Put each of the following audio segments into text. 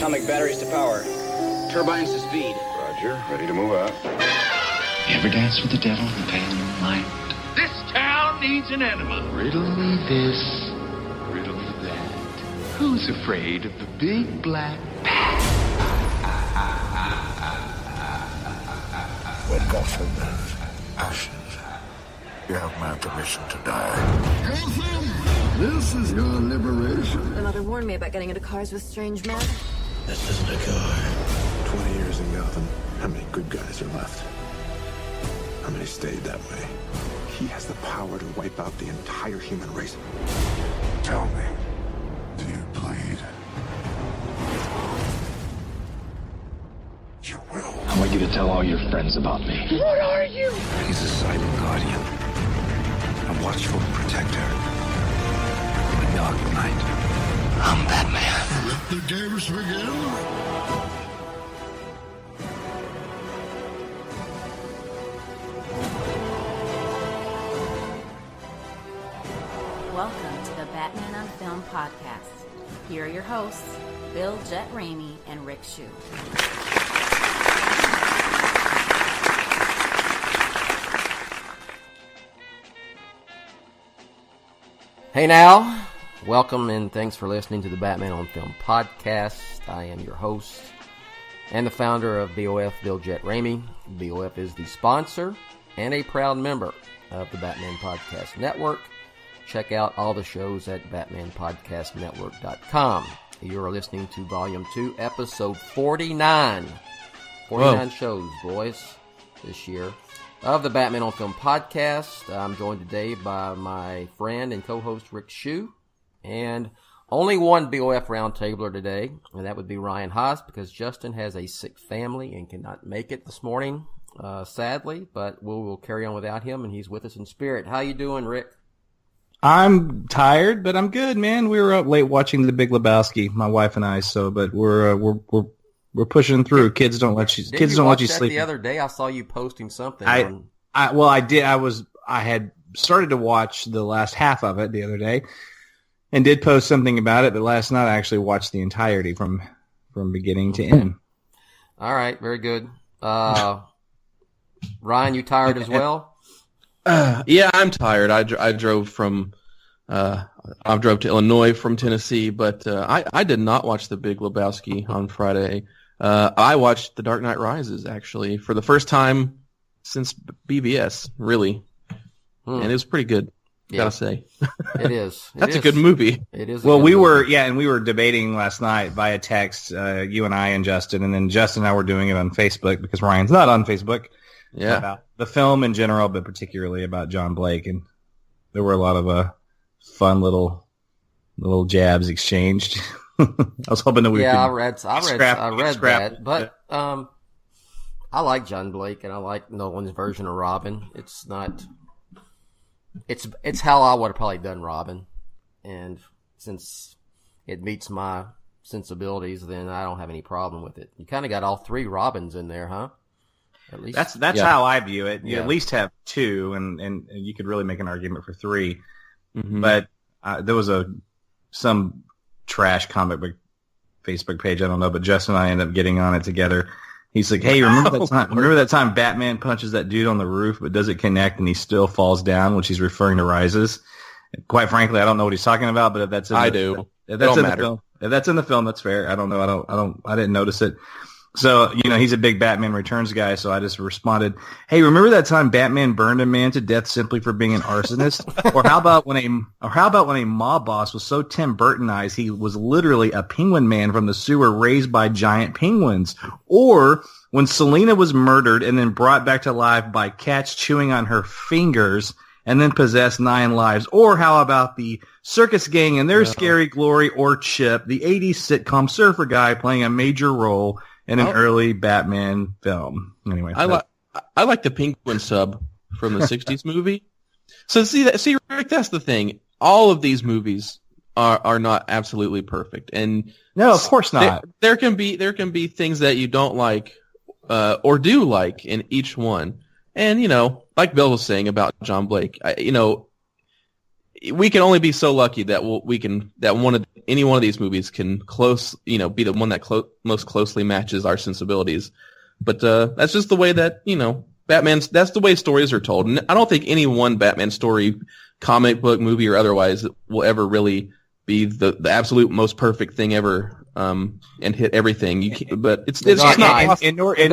atomic batteries to power. Turbines to speed. Roger. Ready to move out. You ever dance with the devil in the pale moonlight? This town needs an enema. Riddle me this, riddle me that. Who's afraid of the big black bat? When Gotham is ashes, you have my permission to die. Gotham, this is your liberation. My mother warned me about getting into cars with strange men. This isn't a car. 20 years in Gotham. How many good guys are left? How many stayed that way? He has the power to wipe out the entire human race. Tell me, do you bleed? You will. I want you to tell all your friends about me. What are you? He's a silent guardian, a watchful protector. In the dark night, I'm Batman. Let the games begin. Welcome to the Batman on Film podcast. Here are your hosts, Bill, Jett, Ramey, and Rick Shue. Hey now, welcome and thanks for listening to the Batman on Film podcast. I am your host and the founder of BOF, Bill, Jett, Ramey. BOF is the sponsor and a proud member of the Batman Podcast Network. Check out all the shows at batmanpodcastnetwork.com. You are listening to Volume 2, Episode 49. 49 shows, boys, this year of the Batman on Film podcast. I'm joined today by my friend and co-host Rick Shue, and only one BOF roundtabler today, and that would be Ryan Haas, because Justin has a sick family and cannot make it this morning, sadly, but we'll carry on without him, and he's with us in spirit. How you doing, Rick? I'm tired, but I'm good, man. We were up late watching The Big Lebowski, my wife and I. But we're pushing through. Kids don't let you sleep. The other day, I saw you posting something. I did. I had started to watch the last half of it the other day, and did post something about it. But last night, I actually watched the entirety from beginning to end. All right, very good. Ryan, you tired as well? Yeah, I'm tired. I drove to Illinois from Tennessee, but I did not watch The Big Lebowski on Friday. I watched The Dark Knight Rises, actually, for the first time since BVS, really. And it was pretty good, gotta say. It is. That's a good movie. It is. Well, we were debating last night via text, you and I and Justin, and then Justin and I were doing it on Facebook because Ryan's not on Facebook. Yeah. About the film in general, but particularly about John Blake, and there were a lot of fun little jabs exchanged. I was hoping that we could. I read that, but I like John Blake and I like Nolan's version of Robin. It's how I would have probably done Robin, and since it meets my sensibilities, then I don't have any problem with it. You kind of got all three Robins in there, huh? At least that's how I view it. You at least have two, and you could really make an argument for three. Mm-hmm. But there was some trash comic book Facebook page, I don't know, but Justin and I ended up getting on it together. He's like, "Hey, remember that time Batman punches that dude on the roof, but does it connect and he still falls down?" Which he's referring to Rises. And quite frankly, I don't know what he's talking about, but if that's in the film, if that's in the film, that's fair. I don't know. I didn't notice it. So, he's a big Batman Returns guy, so I just responded, "Hey, remember that time Batman burned a man to death simply for being an arsonist? Or how about when a mob boss was so Tim Burtonized he was literally a penguin man from the sewer raised by giant penguins? Or when Selena was murdered and then brought back to life by cats chewing on her fingers and then possessed 9 lives? Or how about the circus gang and their scary glory, or Chip, the 80s sitcom surfer guy playing a major role in an early Batman film?" Anyway, I like the penguin sub from the '60s movie. So see, Rick, that's the thing. All of these movies are not absolutely perfect, and no, of course not. There can be things that you don't like or do like in each one. And like Bill was saying about John Blake, we can only be so lucky that any one of these movies can be the one that most closely matches our sensibilities. But that's just the way that that's the way stories are told, and I don't think any one Batman story, comic book, movie, or otherwise, will ever really be the absolute most perfect thing ever, and hit everything. But it's just not. Nor should it.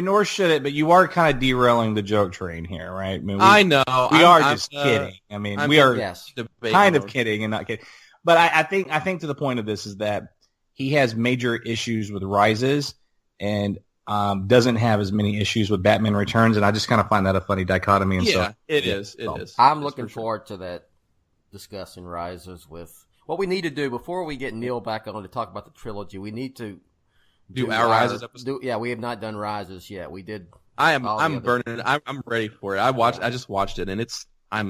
Nor should it. But you are kind of derailing the joke train here, right? I know. We are just kidding. We are kind of kidding and not kidding. But I think to the point of this is that he has major issues with Rises and doesn't have as many issues with Batman Returns, and I just kind of find that a funny dichotomy. And it is. I'm looking forward to that discussing Rises with what we need to do before we get Neil back on to talk about the trilogy. We need to do our Rises episode. We have not done Rises yet. We did. I'm burning. I'm ready for it. I just watched it, and it's a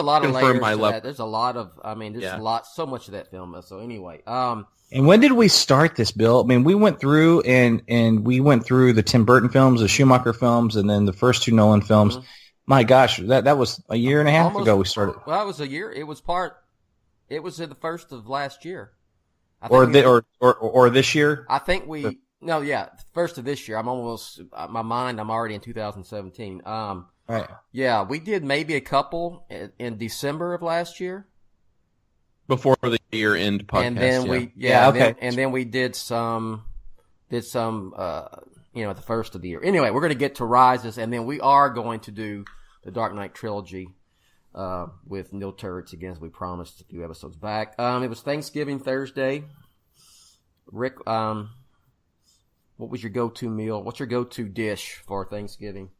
lot of layers to that. There's a lot of. There's so much of that film. So anyway, and when did we start this, Bill? We went through and we went through the Tim Burton films, the Schumacher films, and then the first 2 Nolan films. Mm-hmm. My gosh, that was a year and a half ago we started. Well, it was a year. It was in the first of last year. Or this year? I think first of this year. I'm almost my mind. I'm already in 2017. Right. Yeah, we did maybe a couple in December of last year. Before the year-end podcast, and then we did some, at the first of the year. Anyway, we're going to get to Rises, and then we are going to do the Dark Knight trilogy with Neil Turritz again, as we promised a few episodes back. It was Thanksgiving Thursday. Rick, what was your go-to meal? What's your go-to dish for Thanksgiving?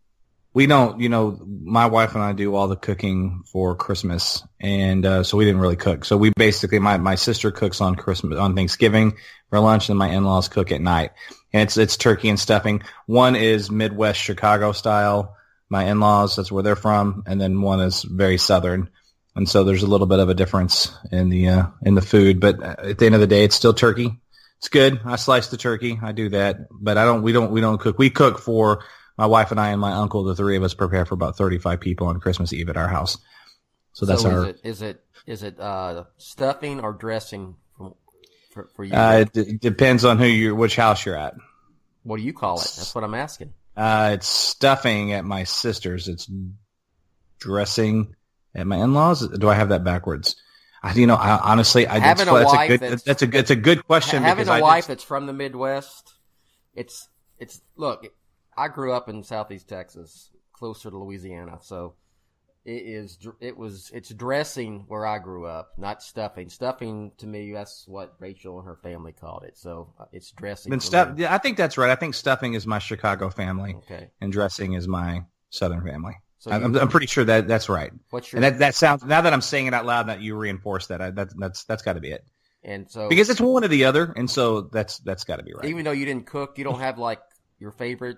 We don't, my wife and I do all the cooking for Christmas, and so we didn't really cook. So we basically, my sister cooks on Thanksgiving for lunch, and my in-laws cook at night. And it's turkey and stuffing. One is Midwest Chicago style. My in-laws, that's where they're from, and then one is very Southern. And so there's a little bit of a difference in the food, but at the end of the day, it's still turkey. It's good. I slice the turkey. I do that, but we don't cook. We cook for my wife and I and my uncle. The 3 of us prepare for about 35 people on Christmas Eve at our house. So that's Is it stuffing or dressing for you? It depends on which house you're at. What do you call it? That's what I'm asking. It's stuffing at my sister's. It's dressing at my in-laws. Do I have that backwards? That's a good question. Having a wife that's from the Midwest, look. I grew up in Southeast Texas, closer to Louisiana, so it's dressing where I grew up, not stuffing. Stuffing to me, that's what Rachel and her family called it. So it's dressing. I think that's right. I think stuffing is my Chicago family, okay, and dressing is my Southern family. So I'm pretty sure that's right. And that sounds, now that I'm saying it out loud, that you reinforce that. That's got to be it. And so because it's one or the other, and so that's got to be right. Even though you didn't cook, you don't have like your favorite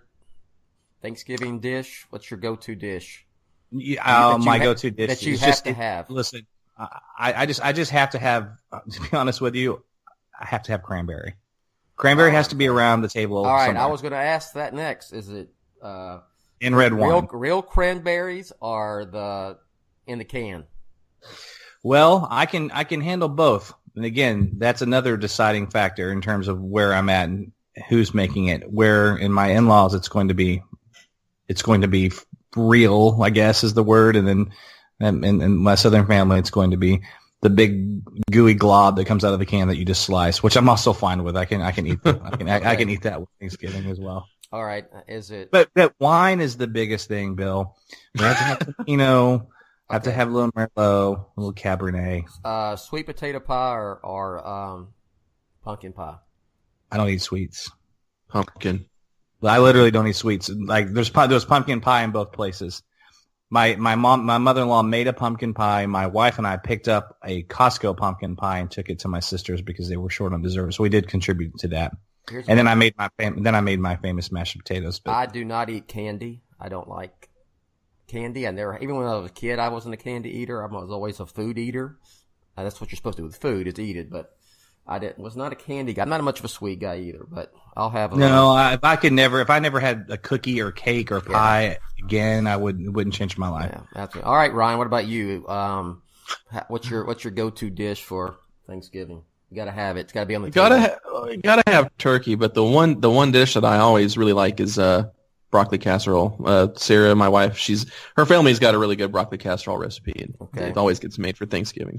Thanksgiving dish? What's your go-to dish? My go-to dish that you have to have. Listen, I just have to have. To be honest with you, I have to have cranberry. Cranberry has to be around the table. All right, somewhere. I was going to ask that next. Is it in red wine? Real cranberries or in the can? Well, I can handle both. And again, that's another deciding factor in terms of where I'm at and who's making it. Where in my in-laws, it's going to be real, I guess is the word, and then in my Southern family, it's going to be the big gooey glob that comes out of the can that you just slice, which I'm also fine with. I can eat that. I can eat that with Thanksgiving as well. All right, is it? But that wine is the biggest thing, Bill. We have to have Pinot. Have to have a little Merlot, a little Cabernet. Sweet potato pie or pumpkin pie? I don't eat sweets. Pumpkin. I literally don't eat sweets. Like there's pumpkin pie in both places. My mother-in-law made a pumpkin pie. My wife and I picked up a Costco pumpkin pie and took it to my sisters because they were short on dessert. So we did contribute to that. And then I made my famous mashed potatoes. But I do not eat candy. I don't like candy. Even when I was a kid, I wasn't a candy eater. I was always a food eater. That's what you're supposed to do with food, is eat it. But was not a candy guy. I'm not much of a sweet guy either, but I'll have a if I never had a cookie or cake or pie again, it wouldn't change my life. Yeah, that's it. All right, Ryan, what about you? What's your go-to dish for Thanksgiving? You got to have it. It's got to be on the table. You gotta have turkey, but the one dish that I always really like is broccoli casserole. Sarah, my wife, her family's got a really good broccoli casserole recipe, and it always gets made for Thanksgiving.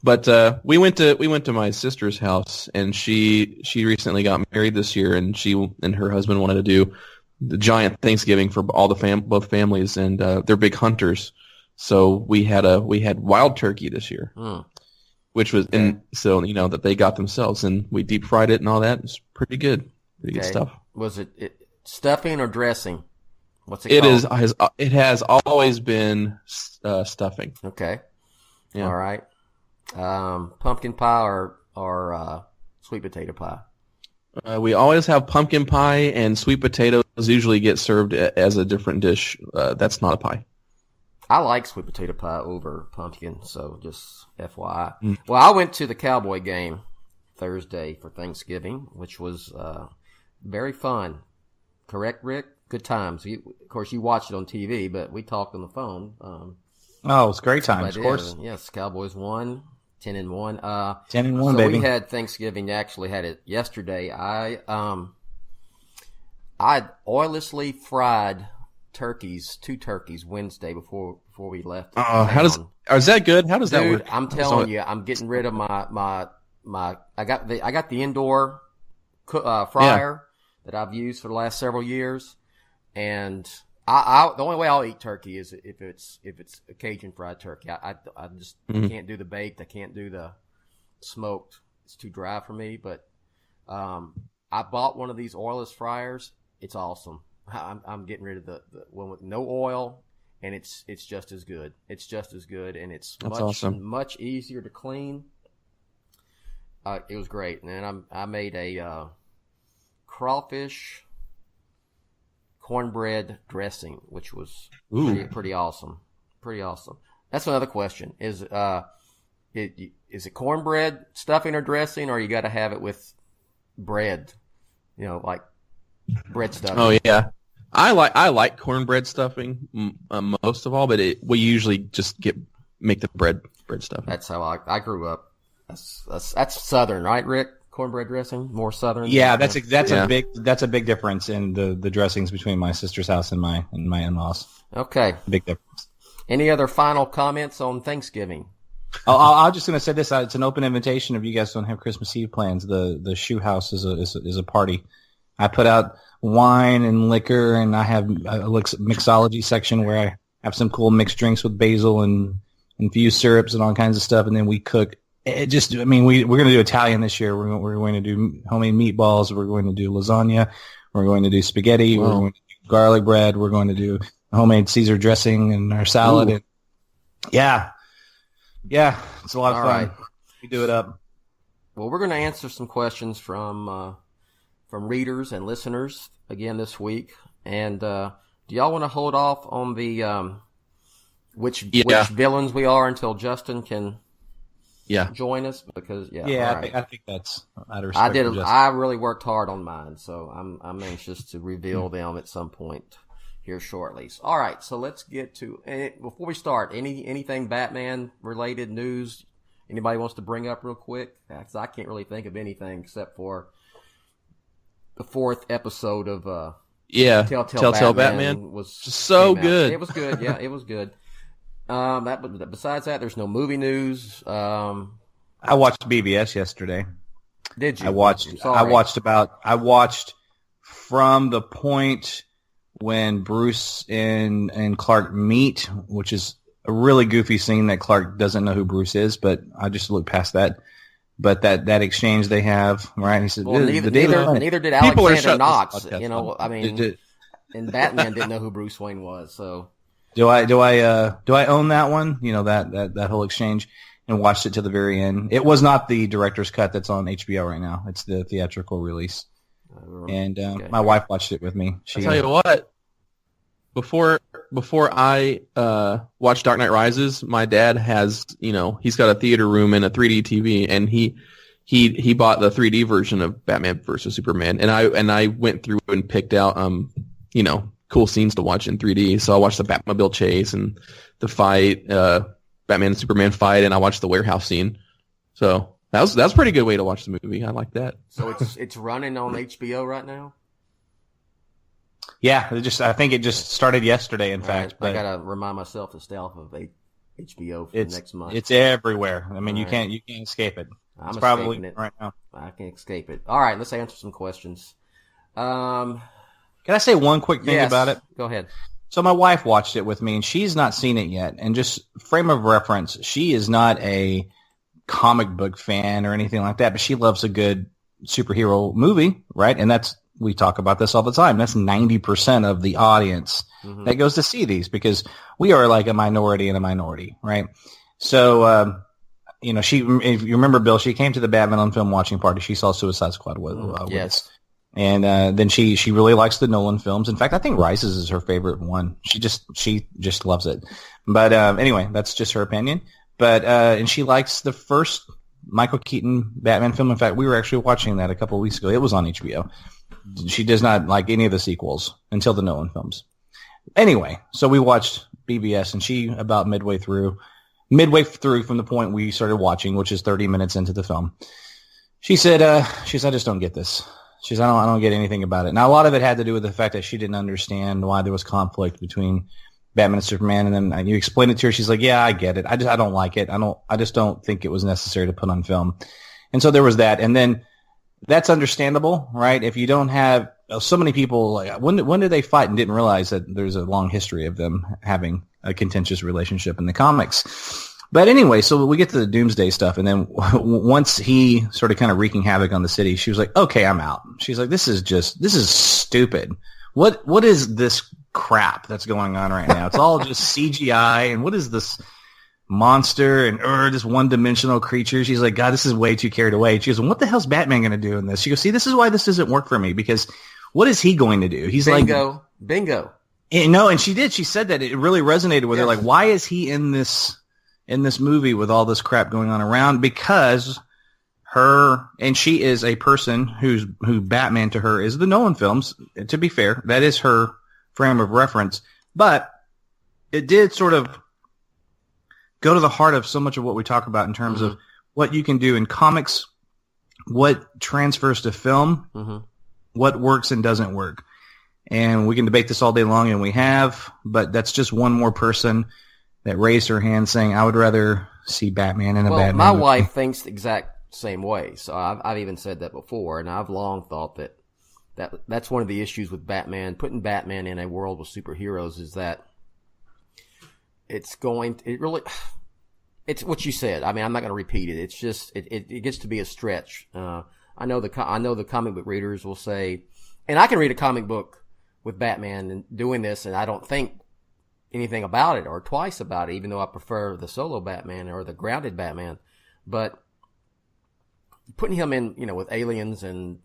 But we went to my sister's house, and she recently got married this year, and she and her husband wanted to do the giant Thanksgiving for all both families, and they're big hunters, so we had wild turkey this year. Which was, that they got themselves, and we deep fried it and all that. It's pretty good. Pretty good stuff. Was it stuffing or dressing? What's it called? It has always been stuffing. Okay. Yeah. All right. Pumpkin pie or sweet potato pie? We always have pumpkin pie, and sweet potatoes usually get served as a different dish. That's not a pie. I like sweet potato pie over pumpkin, so just FYI. Well, I went to the Cowboy game Thursday for Thanksgiving, which was very fun. Correct, Rick? Good times. Of course, you watched it on TV, but we talked on the phone. It was great times, of course. Yes, Cowboys won, 10-1. 10-1, baby. We had Thanksgiving. Actually, had it yesterday. I oillessly fried two turkeys Wednesday before we left. Is that good? How does that work? I'm telling you, I'm getting rid of my I got the indoor fryer that I've used for the last several years, and the only way I'll eat turkey is if it's a Cajun fried turkey. I just can't do the baked. I can't do the smoked. It's too dry for me. But I bought one of these oilless fryers. It's awesome. I'm getting rid of the one with no oil, and it's just as good. It's just as good, and it's much easier to clean. It was great, and then I made a crawfish cornbread dressing, which was pretty awesome. Pretty awesome. That's another question: is it cornbread stuffing or dressing, or you got to have it with bread? Like bread stuffing. Oh yeah, I like cornbread stuffing most of all, but we usually just make the bread stuffing. That's how I grew up. That's Southern, right, Rick? Cornbread dressing, more Southern. Yeah, that's a big difference in the dressings between my sister's house and my in-laws. Okay, big difference. Any other final comments on Thanksgiving? I'm just going to say this: it's an open invitation. If you guys don't have Christmas Eve plans, the Shoe House is a party. I put out wine and liquor, and I have a mixology section where I have some cool mixed drinks with basil and infused syrups and all kinds of stuff, and then we cook. We're going to do Italian this year. We're going to do homemade meatballs. We're going to do lasagna. We're going to do spaghetti. We're going to do garlic bread. We're going to do homemade Caesar dressing and our salad. And yeah, it's a lot of fun. Right. We do it up. Well, we're going to answer some questions from readers and listeners again this week. And do y'all want to hold off on the which villains we are until Justin can join us? Because I think that's I really worked hard on mine, so I'm anxious to reveal them at some point here shortly. All right, so let's get to before we start, anything Batman related news anybody wants to bring up real quick? Because I can't really think of anything except for the 4th episode of Telltale Batman was so good. It was good. Yeah, it was good. Besides that, there's no movie news. I watched BBS yesterday. Did you? I watched from the point when Bruce and Clark meet, which is a really goofy scene that Clark doesn't know who Bruce is, but I just look past that. But that exchange they have, right? He said, neither did Alexander Knox. And Batman didn't know who Bruce Wayne was. So do I own that one? That whole exchange, and watched it to the very end. It was not the director's cut that's on HBO right now. It's the theatrical release. And my wife watched it with me. I'll tell you what. Before I watched Dark Knight Rises, my dad has, he's got a theater room and a 3D TV, and he he bought the 3D version of Batman versus Superman, and I went through and picked out cool scenes to watch in 3D. So I watched the Batmobile chase and the fight, Batman and Superman fight, and I watched the warehouse scene. So that's a pretty good way to watch the movie. I like that. So it's running on HBO right now? Yeah, I think it just started yesterday, in fact. Right, but I gotta remind myself to stay off of HBO for next month. It's everywhere. I mean, you can't escape it. It's probably right now. I can't escape it. All right, let's answer some questions. Can I say one quick thing about it? Go ahead. So my wife watched it with me, and she's not seen it yet. And just frame of reference, she is not a comic book fan or anything like that, but she loves a good superhero movie, right? And we talk about this all the time. That's 90% of the audience that goes to see these, because we are like a minority in a minority, right? So, if you remember, Bill, she came to the Batman on Film watching party. She saw Suicide Squad with us. And then she really likes the Nolan films. In fact, I think Rises is her favorite one. She just loves it. But anyway, that's just her opinion. But and she likes the first Michael Keaton Batman film. In fact, we were actually watching that a couple of weeks ago. It was on HBO. She does not like any of the sequels until the Nolan films. Anyway, so we watched BVS, and she about midway through from the point we started watching, which is 30 minutes into the film, she said, I just don't get this. She said, I don't get anything about it. Now, a lot of it had to do with the fact that she didn't understand why there was conflict between Batman and Superman. And then you explained it to her. She's like, yeah, I get it. I don't like it. I just don't think it was necessary to put on film. And so there was that. And then that's understandable, right? If you don't have so many people, like when did they fight and didn't realize that there's a long history of them having a contentious relationship in the comics. But anyway, so we get to the Doomsday stuff, and then once he started kind of wreaking havoc on the city, she was like, okay, I'm out. She's like, this is stupid. What is this crap that's going on right now? It's all just CGI, and what is this monster and this one-dimensional creature? She's like, God, this is way too carried away. She goes, what the hell's Batman going to do in this? She goes, see, this is why this doesn't work for me, because what is he going to do? He's bingo. And she did. She said that it really resonated with her. Like, why is he in this movie with all this crap going on around? Because she is a person who Batman to her is the Nolan films. To be fair, that is her frame of reference. But it did sort of go to the heart of so much of what we talk about in terms of what you can do in comics, what transfers to film, what works and doesn't work. And we can debate this all day long, and we have, but that's just one more person that raised her hand saying, I would rather see Batman in a Batman my movie. wife thinks the exact same way. So I've even said that before, and I've long thought that's one of the issues with Batman. Putting Batman in a world with superheroes is that it's what you said. I mean, I'm not going to repeat it. It's just it gets to be a stretch. I know the comic book readers will say, and I can read a comic book with Batman and doing this, and I don't think anything about it or twice about it, even though I prefer the solo Batman or the grounded Batman. But putting him in, with aliens and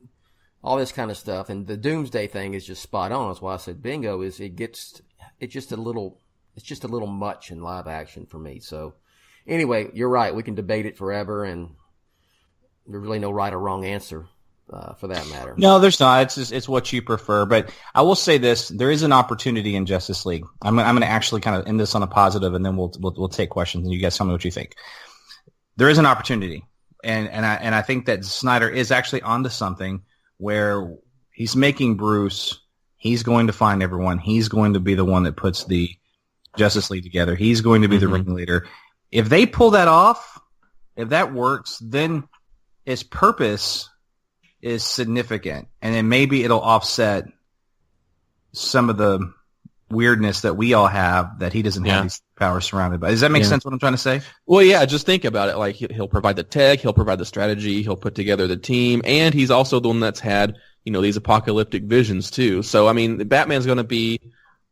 all this kind of stuff, and the Doomsday thing is just spot on. That's why I said bingo. It's just a little much in live action for me. So anyway, you're right. We can debate it forever, and there's really no right or wrong answer. For that matter. No, there's not. It's what you prefer. But I will say this: there is an opportunity in Justice League. I'm going to actually kind of end this on a positive, and then we'll take questions, and you guys tell me what you think. There is an opportunity, and I think that Snyder is actually onto something where he's making Bruce. He's going to find everyone. He's going to be the one that puts the Justice League together. He's going to be the ringleader. If they pull that off, if that works, then his purpose is significant, and then maybe it'll offset some of the weirdness that we all have that he doesn't have these powers surrounded by. Does that make sense what I'm trying to say? Well, yeah, just think about it. Like, he'll provide the tech, he'll provide the strategy, he'll put together the team, and he's also the one that's had, these apocalyptic visions too. So, I mean, Batman's going to be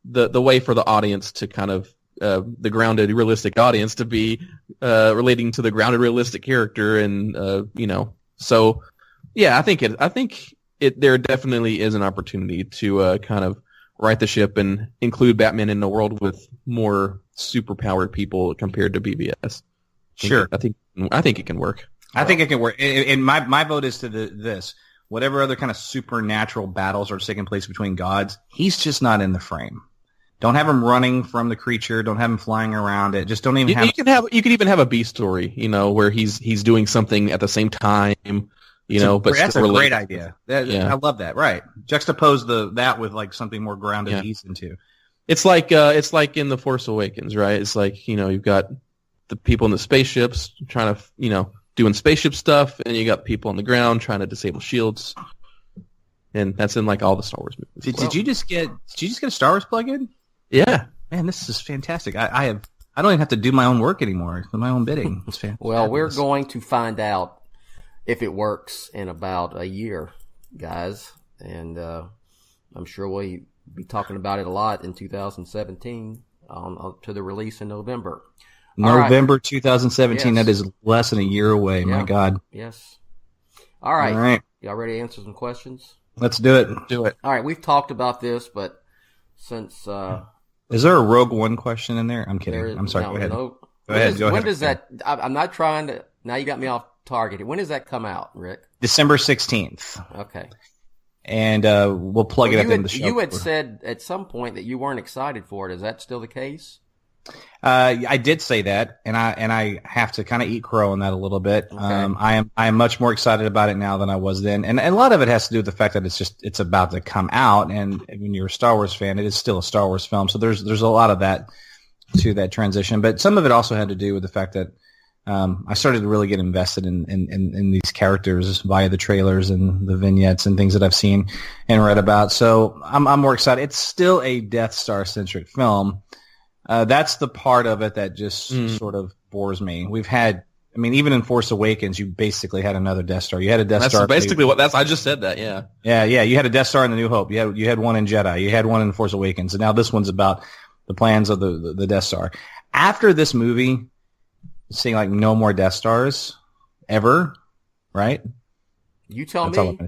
the way for the audience to kind of the grounded, realistic audience to be relating to the grounded, realistic character, and so. Yeah, I think there definitely is an opportunity to kind of right the ship and include Batman in a world with more superpowered people compared to BVS. Sure. I think it can work. I think it can work. And my vote is to this. Whatever other kind of supernatural battles are taking place between gods, he's just not in the frame. Don't have him running from the creature. Don't have him flying around it. Just don't even have. You can even have a B story, where he's doing something at the same time, but that's a still great idea. I love that. Right, juxtapose that with like something more grounded he's into. It's like in The Force Awakens, right? It's like you've got the people in the spaceships trying to doing spaceship stuff, and you got people on the ground trying to disable shields, and that's in like all the Star Wars movies. Did you just get a Star Wars plug-in? Yeah, man, this is fantastic. I don't even have to do my own work anymore. It's my own bidding. It's fantastic. Well, we're going to find out if it works in about a year, guys, and I'm sure we'll be talking about it a lot in 2017 to the release in November. November 2017. Yes. That is less than a year away. Yeah. My God. Yes. All right. Y'all ready to answer some questions? Let's do it. All right. We've talked about this, but since is there a Rogue One question in there? I'm kidding. I'm sorry. Go ahead. Go ahead. When does that? I'm not trying to. Now you got me off target. When does that come out, Rick? December 16th. Okay. And we'll plug it up in the show. You had said at some point that you weren't excited for it. Is that still the case? I did say that, and I have to kind of eat crow on that a little bit. Okay. I am much more excited about it now than I was then, and a lot of it has to do with the fact that it's about to come out, and when you're a Star Wars fan, it is still a Star Wars film, so there's a lot of that to that transition. But some of it also had to do with the fact that I started to really get invested in these characters via the trailers and the vignettes and things that I've seen and read about. So I'm more excited. It's still a Death Star centric film. That's the part of it that just sort of bores me. We've had, even in Force Awakens, you basically had another Death Star. You had a Death Star. That's basically I just said that, yeah. Yeah. You had a Death Star in The New Hope. You had one in Jedi. You had one in Force Awakens. And now this one's about the plans of the Death Star. After this movie, seeing like no more Death Stars ever, right? You tell me.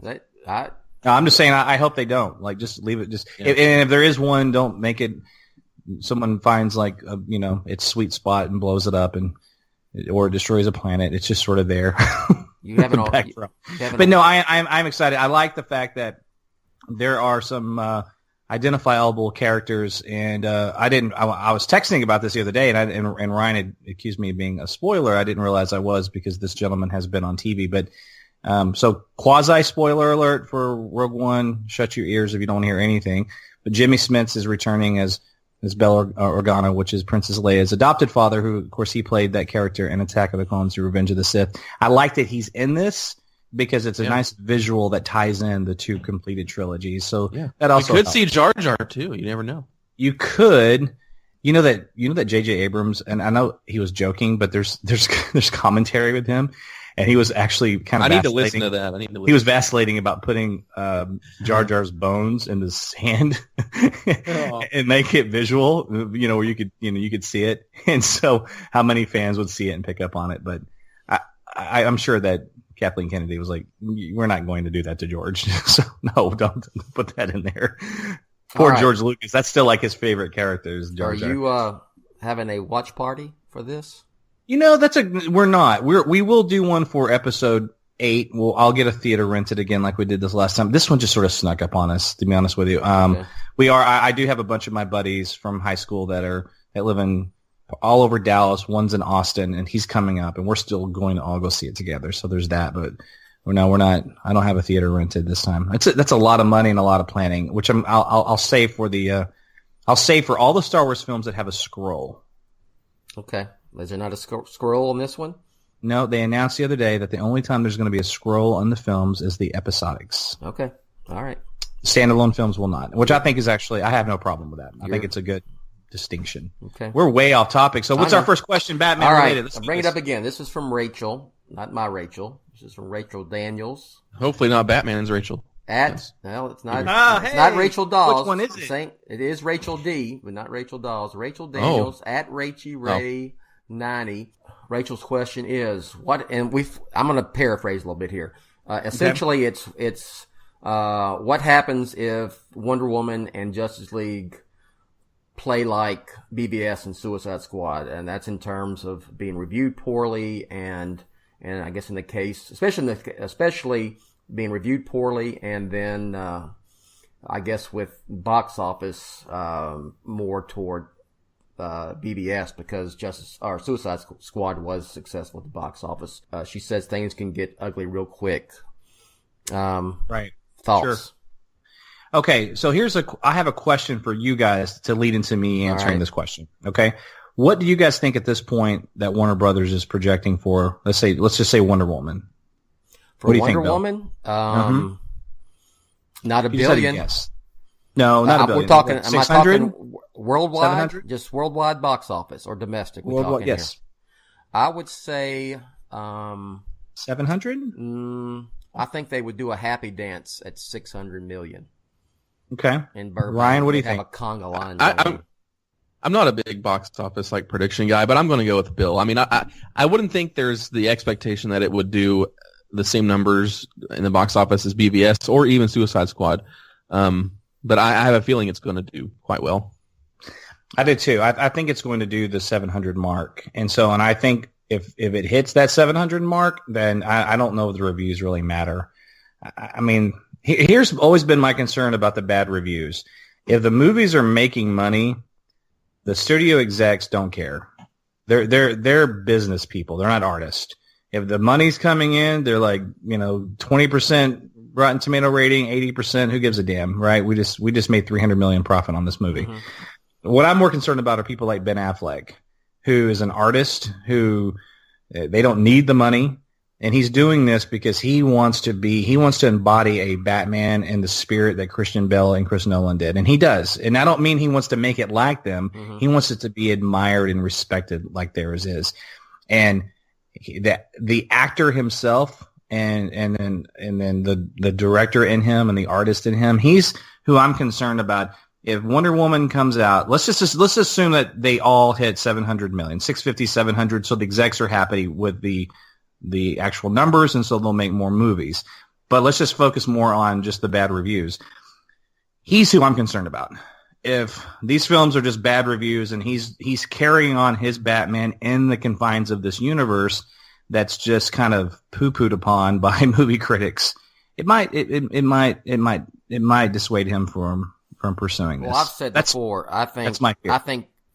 I'm just saying I hope they don't. Like, just leave it. And if there is one, don't make it. Someone finds like its sweet spot and blows it up, or destroys a planet. It's just sort of there. You haven't but no, I'm excited. I like the fact that there are some identifiable characters, and I was texting about this the other day, and Ryan had accused me of being a spoiler. I didn't realize I was, because this gentleman has been on TV. But so quasi spoiler alert for Rogue One. Shut your ears if you don't want to hear anything. But Jimmy Smits is returning as Bail Organa, which is Princess Leia's adopted father, who, of course, he played that character in Attack of the Clones through Revenge of the Sith. I like that he's in this because it's a nice visual that ties in the two completed trilogies. So that also you could see Jar Jar too. You never know. You could. You know that J.J. Abrams, and I know he was joking, but there's commentary with him. And he was actually kind of. I need to listen to that. He was vacillating about putting Jar Jar's bones in the sand and make it visual. Where you could see it, and so how many fans would see it and pick up on it. But I'm sure that Kathleen Kennedy was like, "We're not going to do that to George." So no, don't put that in there. Poor George Lucas. That's still like his favorite character. Is Jar Jar. Are you having a watch party for this? We're not. We will do one for episode 8. I'll get a theater rented again like we did this last time. This one just sort of snuck up on us, to be honest with you. Okay. I do have a bunch of my buddies from high school that live in all over Dallas. One's in Austin, and he's coming up, and we're still going to all go see it together. So there's that, but no, we're not. I don't have a theater rented this time. That's a lot of money and a lot of planning, which I'll save for I'll save for all the Star Wars films that have a scroll. Okay. Is there not a scroll on this one? No, they announced the other day that the only time there's going to be a scroll on the films is the episodics. Okay. All right. Standalone films will not, which I think is actually, I have no problem with that. I think it's a good distinction. Okay. We're way off topic. So what's our first question, Batman All right. related? I'll bring it up again. This is from Rachel, not my Rachel. This is from Rachel Daniels. Hopefully not Batman's Rachel. It's not. It's not Rachel Dawes. Which one is it? It is Rachel D, but not Rachel Dawes. Rachel Daniels at Rachie Ray 90. Rachel's question is I'm going to paraphrase a little bit here. Essentially, it's what happens if Wonder Woman and Justice League play like BVS and Suicide Squad, and that's in terms of being reviewed poorly and And I guess in the case, especially being reviewed poorly, and then I guess with box office more toward BBS, because Suicide Squad was successful at the box office. She says things can get ugly real quick. Right. Thoughts? Sure. Okay, so I have a question for you guys to lead into me answering this question. Okay, what do you guys think at this point that Warner Brothers is projecting for? Let's just say Wonder Woman. For Wonder Woman, not $1 billion. Yes. No, not $1 billion. We're talking. Am I 600? talking worldwide? 700? Just worldwide box office or domestic? Worldwide, yes. Here? I would say 700. I think they would do a happy dance at 600 million. Okay. In Burbank. Ryan, what do you think? Have a conga line. I'm not a big box office prediction guy, but I'm going to go with Bill. I mean, I wouldn't think there's the expectation that it would do the same numbers in the box office as BVS or even Suicide Squad. But I have a feeling it's going to do quite well. I do too. I think it's going to do the 700 mark. And I think if it hits that 700 mark, then I don't know if the reviews really matter. I mean, here's always been my concern about the bad reviews. If the movies are making money, the studio execs don't care. They're business people. They're not artists. If the money's coming in, they're like, 20% Rotten Tomato rating, 80%, who gives a damn, right? We just made $300 million profit on this movie. Mm-hmm. What I'm more concerned about are people like Ben Affleck, who is an artist who they don't need the money. And he's doing this because he wants to embody a Batman in the spirit that Christian Bale and Chris Nolan did. And he does. And I don't mean he wants to make it like them. Mm-hmm. He wants it to be admired and respected like theirs is. And the actor himself and then the director in him and the artist in him, he's who I'm concerned about. If Wonder Woman comes out, let's assume that they all hit 700 million, 650, 700, so the execs are happy with the actual numbers, and so they'll make more movies. But let's just focus more on just the bad reviews. He's who I'm concerned about. If these films are just bad reviews and he's carrying on his Batman in the confines of this universe that's just kind of poo-pooed upon by movie critics, it might dissuade him from pursuing this. Well, I've said before, I think that's my fear.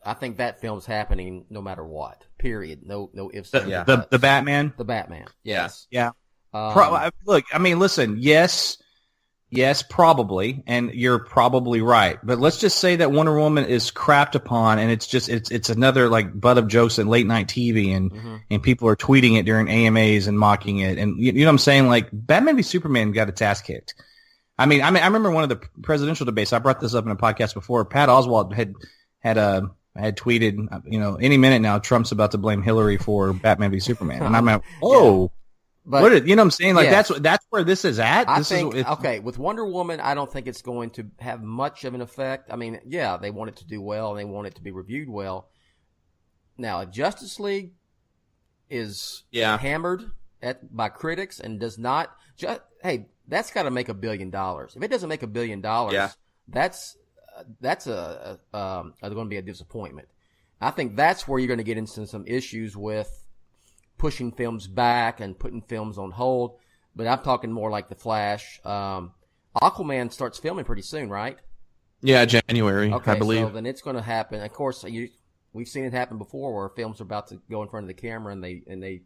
I think that film's happening no matter what. Period. No ifs. The Batman. The Batman. Yes. Yeah. Look, I mean, listen. Yes, probably, and you're probably right. But let's just say that Wonder Woman is crapped upon, and it's another butt of jokes in late night TV, and people are tweeting it during AMAs and mocking it, and you know what I'm saying? Like Batman v Superman got its ass kicked. I remember one of the presidential debates. I brought this up in a podcast before. Pat Oswalt had tweeted, any minute now, Trump's about to blame Hillary for Batman v Superman. And I'm like, oh, but you know what I'm saying? Like, yes. That's where this is at. Okay, with Wonder Woman, I don't think it's going to have much of an effect. I mean, yeah, they want it to do well and they want it to be reviewed well. Now, if Justice League is hammered by critics and does not, that's got to make $1 billion. If it doesn't make $1 billion, that's going to be a disappointment. I think that's where you're going to get into some issues with pushing films back and putting films on hold. But I'm talking more like The Flash. Aquaman starts filming pretty soon, right? Yeah, January, okay, I believe. So then it's going to happen. Of course, we've seen it happen before where films are about to go in front of the camera and they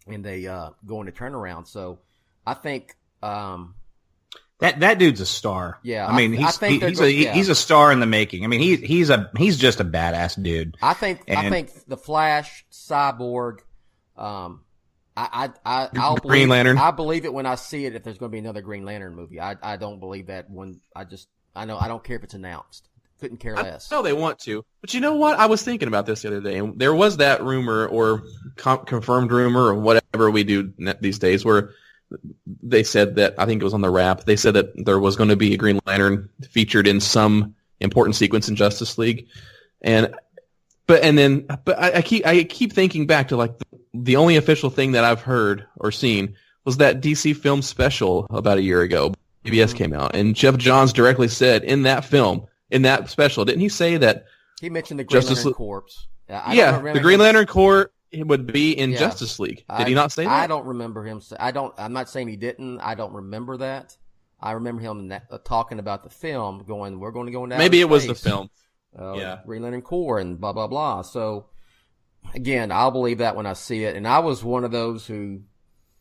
go into turnaround. So I think that dude's a star. Yeah, I mean, he's a star in the making. I mean, he's just a badass dude. I think The Flash, Cyborg, I'll Green Lantern. I believe it when I see it. If there's going to be another Green Lantern movie, I don't believe that when I don't care if it's announced. Couldn't care less. No, they want to. But you know what? I was thinking about this the other day, and there was that rumor or confirmed rumor or whatever we do these days where they said that, I think it was on the Wrap, they said that there was going to be a Green Lantern featured in some important sequence in Justice League. But I keep thinking back to the only official thing that I've heard or seen was that DC film special about a year ago. PBS came out, and Jeff Johns directly said in that film, in that special, didn't he say that he mentioned the Green Lantern Corps? The Green Lantern Corps would be in Justice League. Did he not say that? I don't remember him. I'm not saying he didn't. I don't remember that. I remember him talking about the film, going, "We're going to go into maybe outer it was space. the film." Green Lantern Corps and blah blah blah. So again, I'll believe that when I see it. And I was one of those who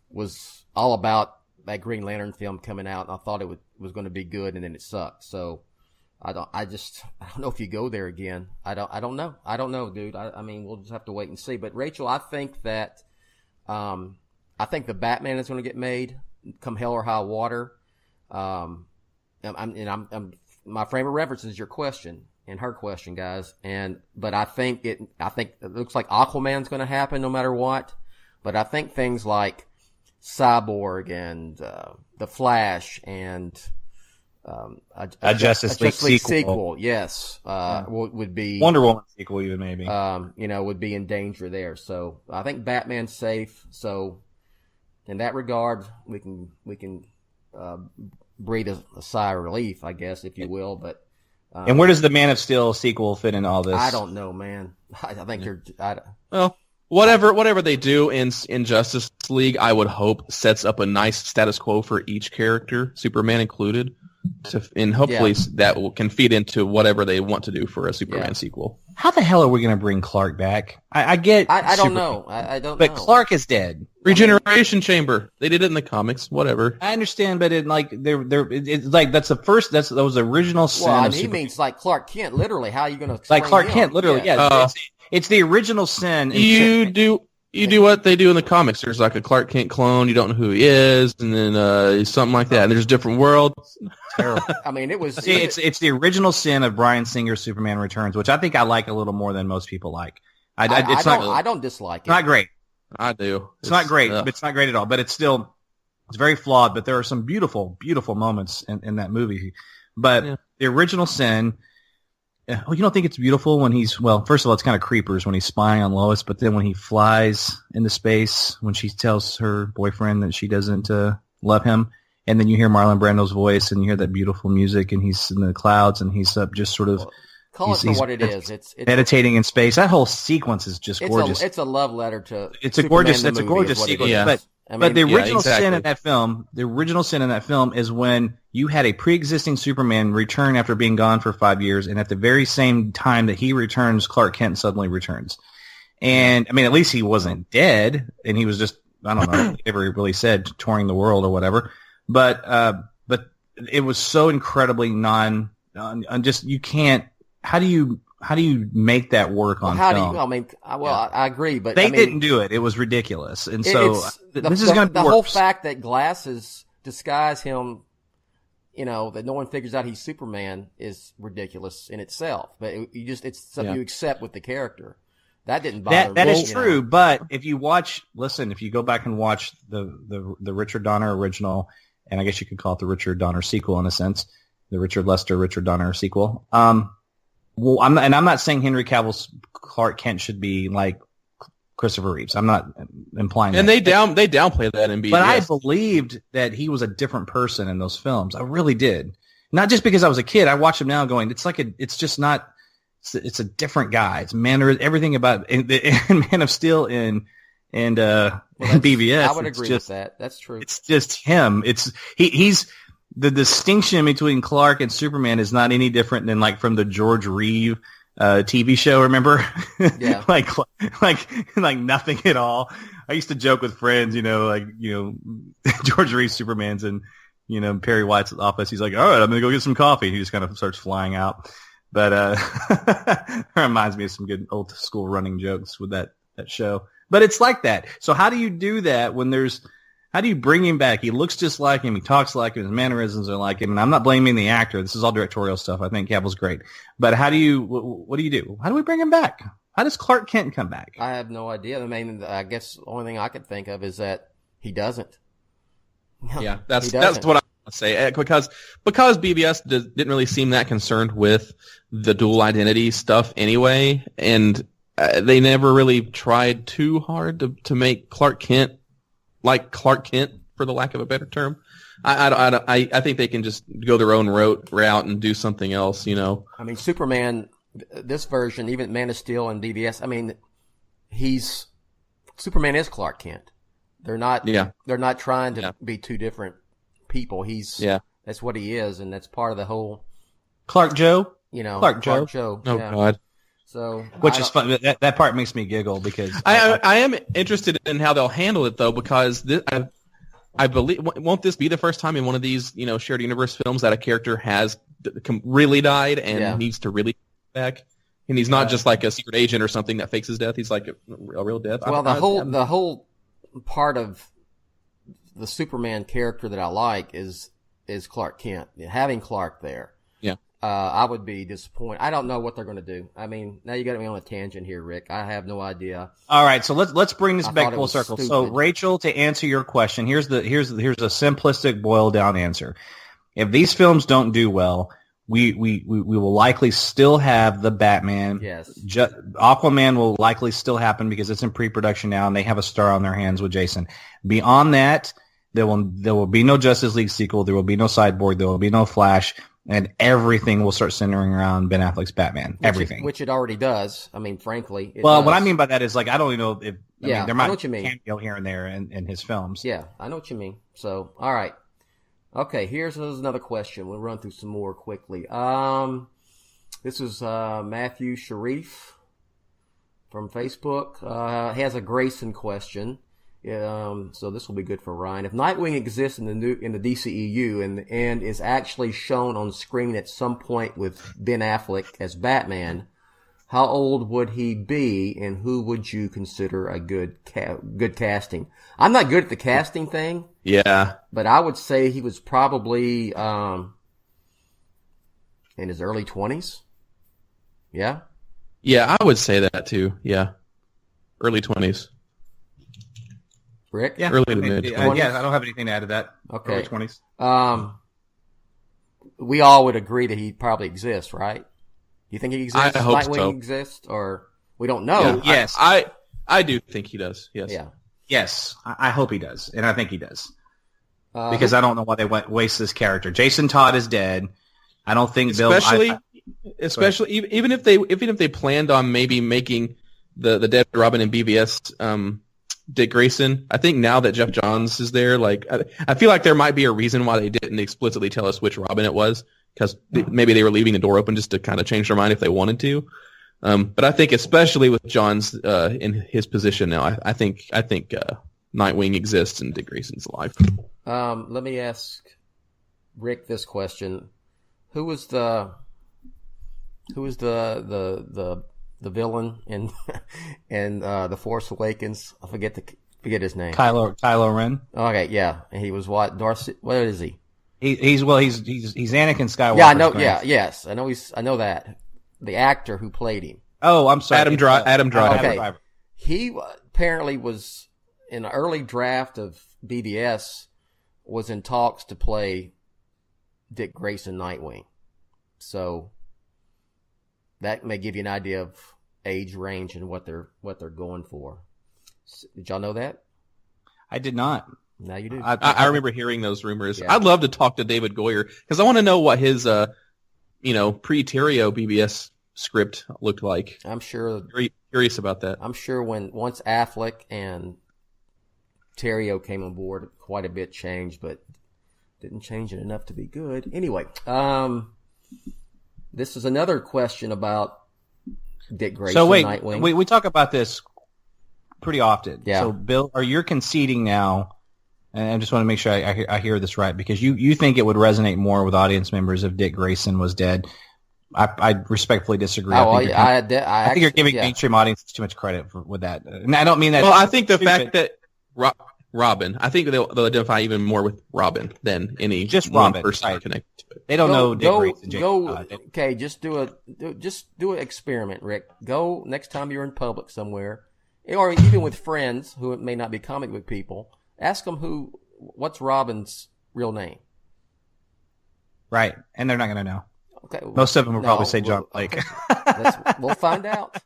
was all about that Green Lantern film coming out, and I thought it was going to be good, and then it sucked. So I don't know if you go there again. I don't know, dude. I mean, we'll just have to wait and see. But Rachel, I think that I think the Batman is going to get made, come hell or high water. My frame of reference is your question and her question, guys. But I think it looks like Aquaman's going to happen no matter what. But I think things like Cyborg and the Flash and a Justice League sequel, yes, would be Wonder Woman sequel, even maybe. Would be in danger there. So I think Batman's safe. So in that regard, we can breathe a sigh of relief, I guess, if you will. But and where does the Man of Steel sequel fit in all this? I don't know, man. I think well, whatever they do in Justice League, I would hope sets up a nice status quo for each character, Superman included, and hopefully that can feed into whatever they want to do for a Superman sequel. How the hell are we going to bring Clark back? I get. I don't know. I don't. But know. Clark is dead. Regeneration Chamber. They did it in the comics. Whatever. I understand, but it's like that's that was the original sin. Well, he means like Clark Kent. Literally, how are you going to like Clark him? Kent? Literally, yeah. It's the original sin. You do what they do in the comics. There's like a Clark Kent clone. You don't know who he is, and then something like that. And there's different worlds. Terrible. I mean, it was. It's the original sin of Bryan Singer's Superman Returns, which I think I like a little more than most people like. I don't dislike it. It's not great. I do. It's not great. It's not great at all. But it's very flawed. But there are some beautiful, beautiful moments in that movie. But the original sin. Oh, you don't think it's beautiful when first of all, it's kind of creepers when he's spying on Lois, but then when he flies into space, when she tells her boyfriend that she doesn't love him, and then you hear Marlon Brando's voice, and you hear that beautiful music, and he's in the clouds, and he's up just sort of... Call it for what it is. It's meditating in space. That whole sequence is just gorgeous. It's a love letter to It's a gorgeous sequence. Yeah. But the original sin in that film, is when you had a pre-existing Superman return after being gone for 5 years, and at the very same time that he returns, Clark Kent suddenly returns. And I mean, at least he wasn't dead, and he was just, I don't know, never really said touring the world or whatever. But it was so incredibly you can't. How do you make that work on film? I agree, but they didn't do it. It was ridiculous, and so this is going to be the whole fact that glasses disguise him, that no one figures out he's Superman is ridiculous in itself. But it's something you accept with the character. That didn't bother me. That is true, but if you go back and watch the Richard Donner original, and I guess you could call it the Richard Donner sequel in a sense, the Richard Lester Richard Donner sequel. Well, I'm not saying Henry Cavill's Clark Kent should be like Christopher Reeves. I'm not implying that. And they downplay that in BBS. But I believed that he was a different person in those films. I really did. Not just because I was a kid. I watch him now going, it's a different guy. It's everything about in Man of Steel and BVS. I would agree with that. That's true. It's just him. He's the distinction between Clark and Superman is not any different than like from the George Reeve TV show. Remember? Yeah. like nothing at all. I used to joke with friends, George Reeve Superman's in, Perry White's office. He's like, all right, I'm going to go get some coffee. He just kind of starts flying out. But it reminds me of some good old school running jokes with that show. But it's like that. So how do you do that how do you bring him back? He looks just like him. He talks like him. His mannerisms are like him. And I'm not blaming the actor. This is all directorial stuff. I think Cavill's great. But what do you do? How do we bring him back? How does Clark Kent come back? I have no idea. I mean, I guess the only thing I could think of is that he doesn't. Yeah, that's what I want to say. Because BBS didn't really seem that concerned with the dual identity stuff anyway. And they never really tried too hard to make Clark Kent like Clark Kent, for the lack of a better term. I think they can just go their own route and do something else, I mean, Superman, this version, even Man of Steel and BVS, I mean, he's Superman is Clark Kent. They're not. Yeah. They're not trying to be two different people. That's what he is, and that's part of the whole. Clark Joe. Clark Joe. Oh God. So, which is fun. That part makes me giggle because I am interested in how they'll handle it though, because I believe won't this be the first time in one of these shared universe films that a character has really died and needs to really come back, and he's not just like a secret agent or something that fakes his death. He's like a real death. Well, the whole part of the Superman character that I like is Clark Kent. Having Clark there. I would be disappointed. I don't know what they're going to do. I mean, now you got me on a tangent here, Rick. I have no idea. All right, so let's bring this back full circle. Stupid. So, Rachel, to answer your question, here's a simplistic, boiled down answer. If these films don't do well, we will likely still have the Batman. Yes. Aquaman will likely still happen because it's in pre-production now, and they have a star on their hands with Jason. Beyond that, there will be no Justice League sequel. There will be no Cyborg. There will be no Flash. And everything will start centering around Ben Affleck's Batman. Everything. Which it already does. I mean, frankly. Well, what I mean by that is, like, I don't even know if there might know what you mean. be a cameo here and there in his films. Yeah, I know what you mean. So, all right. Okay, here's another question. We'll run through some more quickly. This is Matthew Sharif from Facebook. He has a Grayson question. So this will be good for Ryan. If Nightwing exists in the DCEU and is actually shown on screen at some point with Ben Affleck as Batman, how old would he be, and who would you consider a good casting? I'm not good at the casting thing. Yeah, but I would say he was probably in his early 20s. Yeah. Yeah, I would say that too. Yeah, early 20s. Rick? Yeah, early to mid. I don't have anything to add to that. Okay. Early 20s. We all would agree that he probably exists, right? You think he exists? I hope Nightwing so. exists, or we don't know? Yeah, yes, I do think he does. Yes. Yeah. Yes, I hope he does, and I think he does. Because I don't know why they waste this character. Jason Todd is dead. I don't think especially even if they planned on maybe making the dead Robin and BVS Dick Grayson. I think now that Jeff Johns is there, like I feel like there might be a reason why they didn't explicitly tell us which Robin it was, because maybe they were leaving the door open just to kind of change their mind if they wanted to. But I think especially with Johns in his position now, I think Nightwing exists and Dick Grayson's alive. Let me ask Rick this question: Who was the villain in The Force Awakens? I forget his name. Kylo Ren. Okay, yeah, and he was what? Darcy? What is he? He's Anakin Skywalker. Yeah, I know. Yeah, yes, I know that. The actor who played him. Oh, I'm sorry, Adam Driver. Okay, he apparently was in an early draft of BVS. Was in talks to play Dick Grayson Nightwing. So that may give you an idea of age range and what they're going for. Did y'all know that? I did not. Now you do. I remember hearing those rumors. Yeah. I'd love to talk to David Goyer because I want to know what his pre-Terrio BBS script looked like. I'm sure. Very curious about that. I'm sure once Affleck and Terrio came on board, quite a bit changed, but didn't change it enough to be good. Anyway, this is another question about Dick Grayson. So wait, Nightwing. we talk about this pretty often. Yeah. So Bill, you're conceding now, and I just want to make sure I hear this right, because you think it would resonate more with audience members if Dick Grayson was dead. I respectfully disagree. I think you're giving mainstream audiences too much credit with that. And I don't mean that. Well, I think the fact that Robin, I think they'll identify even more with Robin than any just one Robin, person right. connected to it. They don't know Dick Grayson. Okay, just do an experiment, Rick. Go next time you're in public somewhere, or even with friends who may not be comic book people. Ask them what's Robin's real name. Right, and they're not going to know. Okay, most of them will probably say John Blake. Okay. We'll find out.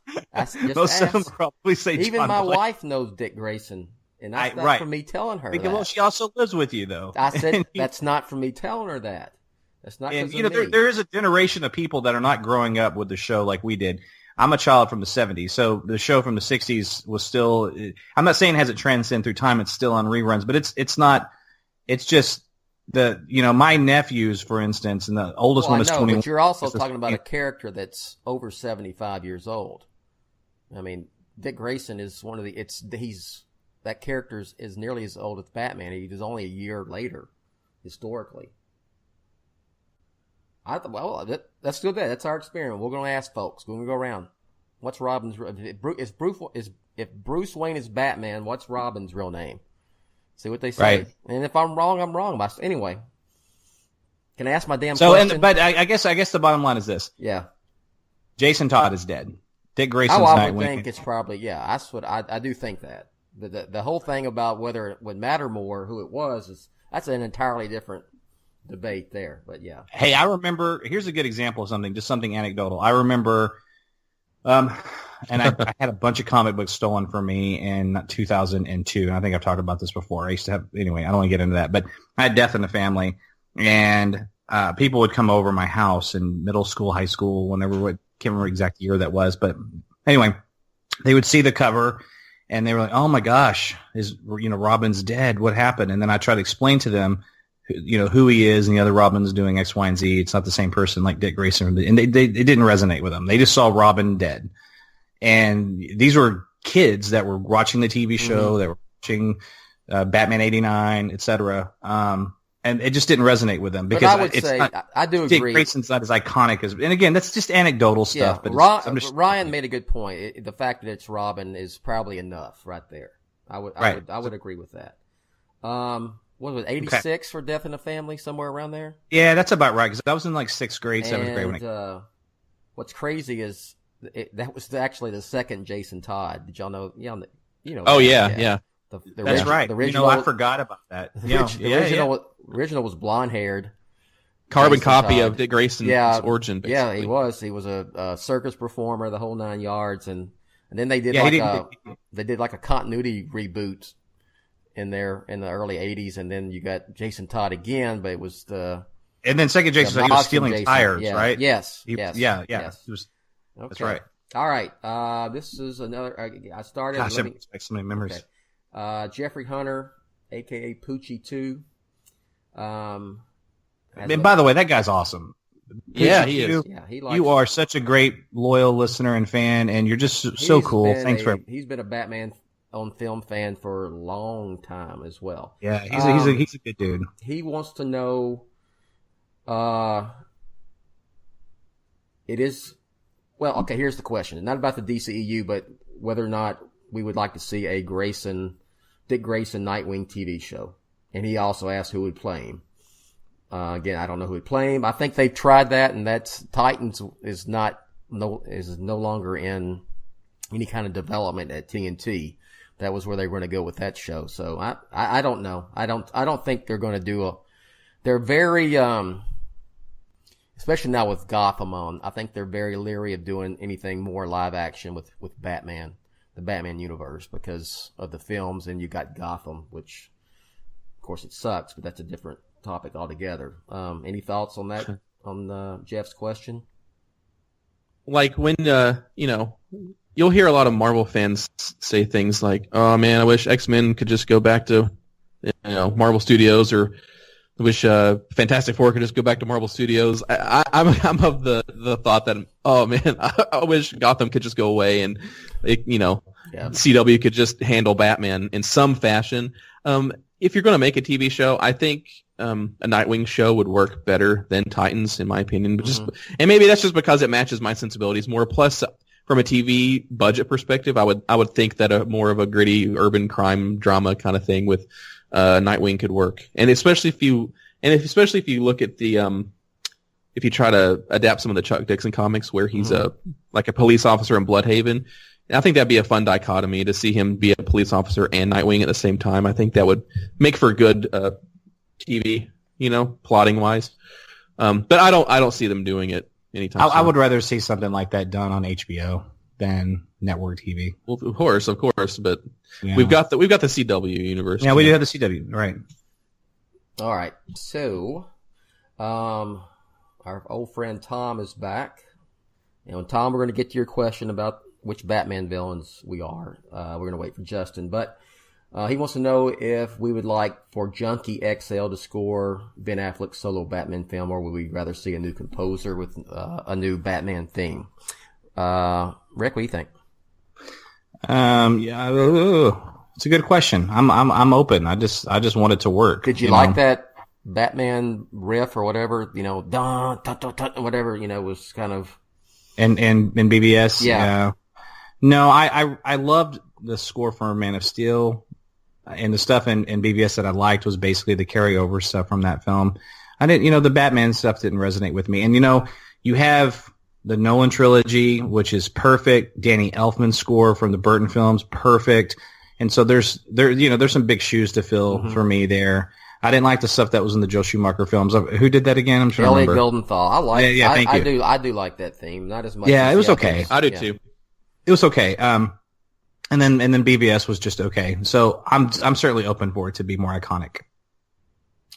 Most of them probably say John Blake. Even my wife knows Dick Grayson, and that's not from me telling her that. Well, she also lives with you, though. I said that's not from me telling her that. That's not. And there is a generation of people that are not growing up with the show like we did. I'm a child from the 70s, so the show from the 60s was still. I'm not saying it hasn't transcended through time; it's still on reruns, but it's not. It's just my nephews, for instance, and the oldest one is 21. But you're also talking about a character that's over 75 years old. I mean, Dick Grayson is one of the. That character is nearly as old as Batman. He was only a year later, historically. That's still good. That's our experiment. We're going to ask folks. We're going to go around. What's Robin's? If Bruce Wayne is Batman, what's Robin's real name? See what they say. Right. And if I'm wrong, I'm wrong. Anyway, can I ask my damn question? But I guess the bottom line is this. Yeah. Jason Todd is dead. Dick Grayson's I would Nightwing. think it's probably That's what I do think that. The whole thing about whether it would matter more who it was that's an entirely different debate there, but yeah. Hey, I remember. Here's a good example of something, just something anecdotal. I remember, and I had a bunch of comic books stolen from me in 2002. And I think I've talked about this before. I used to have. Anyway, I don't want to get into that, but I had death in the family, and people would come over my house in middle school, high school, whenever. Can't remember exact year that was, but anyway, they would see the cover. And they were like, "Oh my gosh, Robin's dead? What happened?" And then I try to explain to them, who he is, and the other Robin's doing X, Y, and Z. It's not the same person like Dick Grayson, and they didn't resonate with them. They just saw Robin dead, and these were kids that were watching the TV show, that were watching Batman '89, etc. And it just didn't resonate with them because I do agree. Dick Grayson's not as iconic as, and again, that's just anecdotal stuff. Yeah, but Ryan made a good point. The fact that it's Robin is probably enough right there. I would agree with that. What was it, 86 for Death in the Family, somewhere around there? Yeah, that's about right, because I was in like 6th grade, 7th grade when what's crazy is that was actually the second Jason Todd. Did y'all know? Oh, yeah. That's right. The original, I forgot about that. The original was blonde-haired. Carbon Jason copy Todd. of Dick Grayson's origin, basically. Yeah, he was. He was a circus performer, the whole 9 yards, and then they did like a continuity reboot in the early 80s, and then you got Jason Todd again, but it was and then second Jason, he was stealing tires, right? Yes. Yes. He was, okay. That's right. All right. This is another. I started. Gosh, that brings back so many memories. Okay. Jeffrey Hunter, aka Poochie 2. And by the way, that guy's awesome. Yeah, he is. Yeah, you are such a great, loyal listener and fan, and you're just so cool. Thanks for. He's been a Batman on film fan for a long time as well. Yeah, he's a good dude. He wants to know. It is. Well, okay. Here's the question: not about the DCEU, but whether or not we would like to see a Dick Grayson Nightwing TV show. And he also asked who would play him. Again, I don't know who would play him. I think they've tried that, and that's Titans is no longer in any kind of development at TNT. That was where they were going to go with that show. So I don't know. I don't think they're going to do they're very, especially now with Gotham on, I think they're very leery of doing anything more live action with Batman, the Batman universe, because of the films, and you got Gotham, which, of course, it sucks, but that's a different topic altogether. Any thoughts on that, on Jeff's question? Like when, you'll hear a lot of Marvel fans say things like, oh man, I wish X-Men could just go back to, Marvel Studios, or I wish Fantastic Four could just go back to Marvel Studios. I'm of the thought that, oh man, I wish Gotham could just go away, and CW could just handle Batman in some fashion. If you're going to make a TV show, I think a Nightwing show would work better than Titans, in my opinion. But and maybe that's just because it matches my sensibilities more. Plus, from a TV budget perspective, I would think that a more of a gritty urban crime drama kind of thing with Nightwing could work. And especially if you look at the if you try to adapt some of the Chuck Dixon comics where he's like a police officer in Bloodhaven. I think that'd be a fun dichotomy to see him be a police officer and Nightwing at the same time. I think that would make for good TV, plotting wise. But I don't see them doing it anytime soon. I would rather see something like that done on HBO than network TV. Well, of course, but we've got the CW universe. Yeah, we do have the CW, right? All right, so our old friend Tom is back. And Tom, we're going to get to your question about which Batman villains we are. We're going to wait for Justin, but he wants to know if we would like for Junkie XL to score Ben Affleck's solo Batman film, or would we rather see a new composer with a new Batman theme? Rick, what do you think? It's a good question. I'm open. I just want it to work. Did you like that Batman riff or whatever? Dun, dun, dun, dun, whatever. Was kind of and BBS. Yeah. No, I loved the score for Man of Steel, and the stuff in BBS that I liked was basically the carryover stuff from that film. I didn't, the Batman stuff didn't resonate with me. And you have the Nolan trilogy, which is perfect. Danny Elfman's score from the Burton films, perfect. And so there's some big shoes to fill for me there. I didn't like the stuff that was in the Joe Schumacher films. Who did that again? I'm trying to remember. Elliot Goldenthal. I like. Yeah, thank you. I do like that theme. Not as much. Yeah, as it was okay. I do too. It was okay. And then BBS was just okay. So I'm certainly open for it to be more iconic.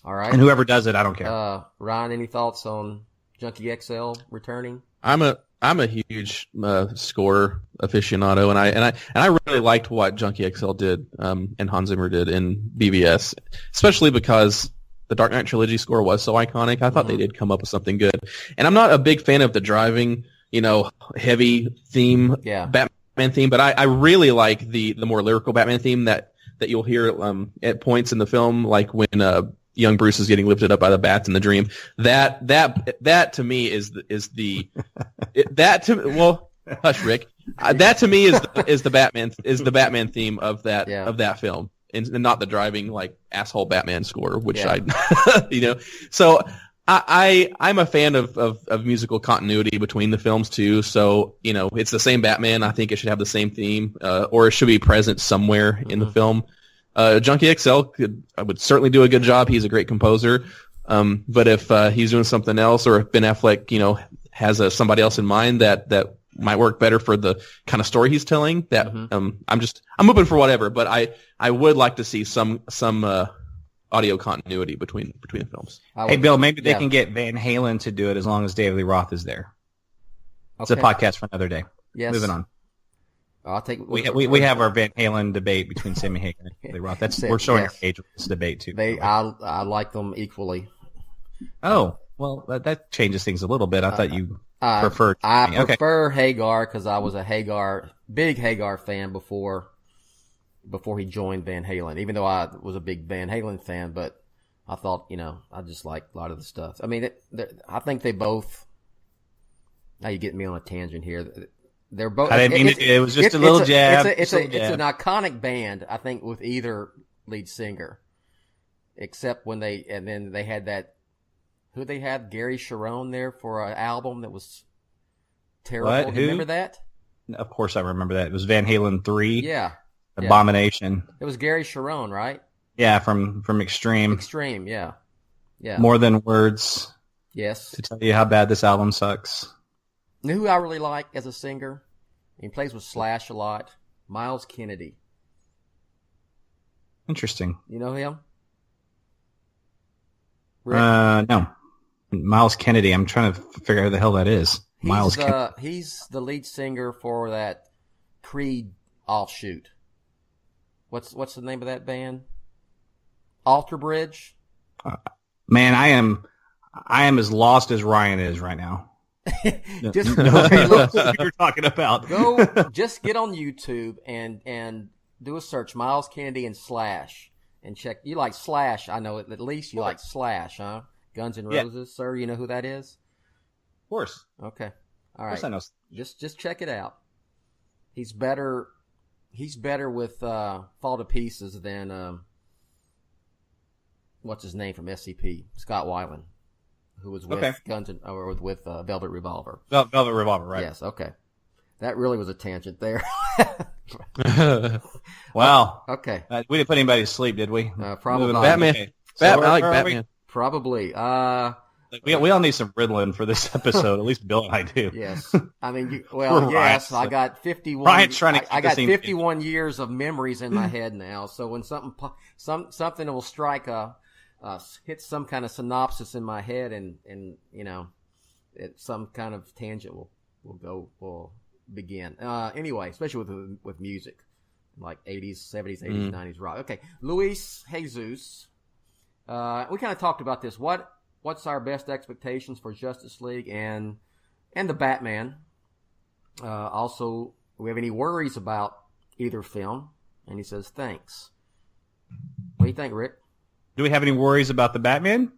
All right. And whoever does it, I don't care. Ryan, any thoughts on Junkie XL returning? I'm a huge score aficionado, and I really liked what Junkie XL did and Hans Zimmer did in BVS, especially because the Dark Knight trilogy score was so iconic. I thought they did come up with something good, and I'm not a big fan of the driving, heavy theme, Batman theme, but I really like the more lyrical Batman theme that you'll hear at points in the film, like when young Bruce is getting lifted up by the bats in the dream. That to me is the hush, Rick. That to me is the Batman theme of that film, and not the driving like asshole Batman score, which So I'm a fan of musical continuity between the films too. So it's the same Batman. I think it should have the same theme, or it should be present somewhere in the film. Junkie XL would certainly do a good job. He's a great composer. But if he's doing something else, or if Ben Affleck, has somebody else in mind that might work better for the kind of story he's telling, that I'm open for whatever. But I would like to see some audio continuity between the films. Hey, Bill, maybe they can get Van Halen to do it as long as David Lee Roth is there. It's a podcast for another day. Yes. Moving on. I'll take. We have our Van Halen debate between Sammy Hagar and Lee Roth. We're showing our age with this debate too. I like them equally. Oh well, that changes things a little bit. I thought you preferred. I prefer Hagar because I was a big Hagar fan before he joined Van Halen. Even though I was a big Van Halen fan, but I thought I just like a lot of the stuff. I mean, I think they both. Now you get me on a tangent here. They're both. I didn't mean it was just a little jab. It's an iconic band, I think, with either lead singer, except when they had that. Who they had Gary Sharon there for an album that was terrible. What? Do you remember that? Of course, I remember that. It was Van Halen 3. Yeah. Abomination. It was Gary Sharon, right? Yeah, from Extreme. Extreme, yeah. More Than Words. Yes. To tell you how bad this album sucks. You know who I really like as a singer? He plays with Slash a lot. Miles Kennedy. Interesting. You know him? Rick? No. Miles Kennedy. I'm trying to figure out who the hell that is. Miles Kennedy. He's the lead singer for that Creed offshoot. What's the name of that band? Alter Bridge? Man, I am as lost as Ryan is right now. Just look what you're talking about. Just get on YouTube and do a search, Miles Kennedy and Slash, and check. You like Slash? I know at least you like Slash, huh? Guns N' Roses, sir. You know who that is? Of course. Okay. All right. Of course I know. Just check it out. He's better with Fall to Pieces than what's his name from SCP, Scott Weiland, who was with with Velvet Revolver. Velvet Revolver, right? Yes. Okay. That really was a tangent there. Wow. Okay. We didn't put anybody to sleep, did we? Probably not. Batman. Okay. Batman. I like Batman. Probably. We all need some Ritalin for this episode. At least Bill and I do. Yes. I mean, yes. I got 51. Ryan's trying to. I got 51 years of memories in my head now. So when something will strike hit some kind of synopsis in my head, and some kind of tangent will We'll begin. Anyway, especially with music, like 80s, 70s, 80s, 90s rock. Okay, Luis Jesus. We kind of talked about this. What's our best expectations for Justice League and the Batman? Also, do we have any worries about either film? And he says, thanks. What do you think, Rick? Do we have any worries about the Batman?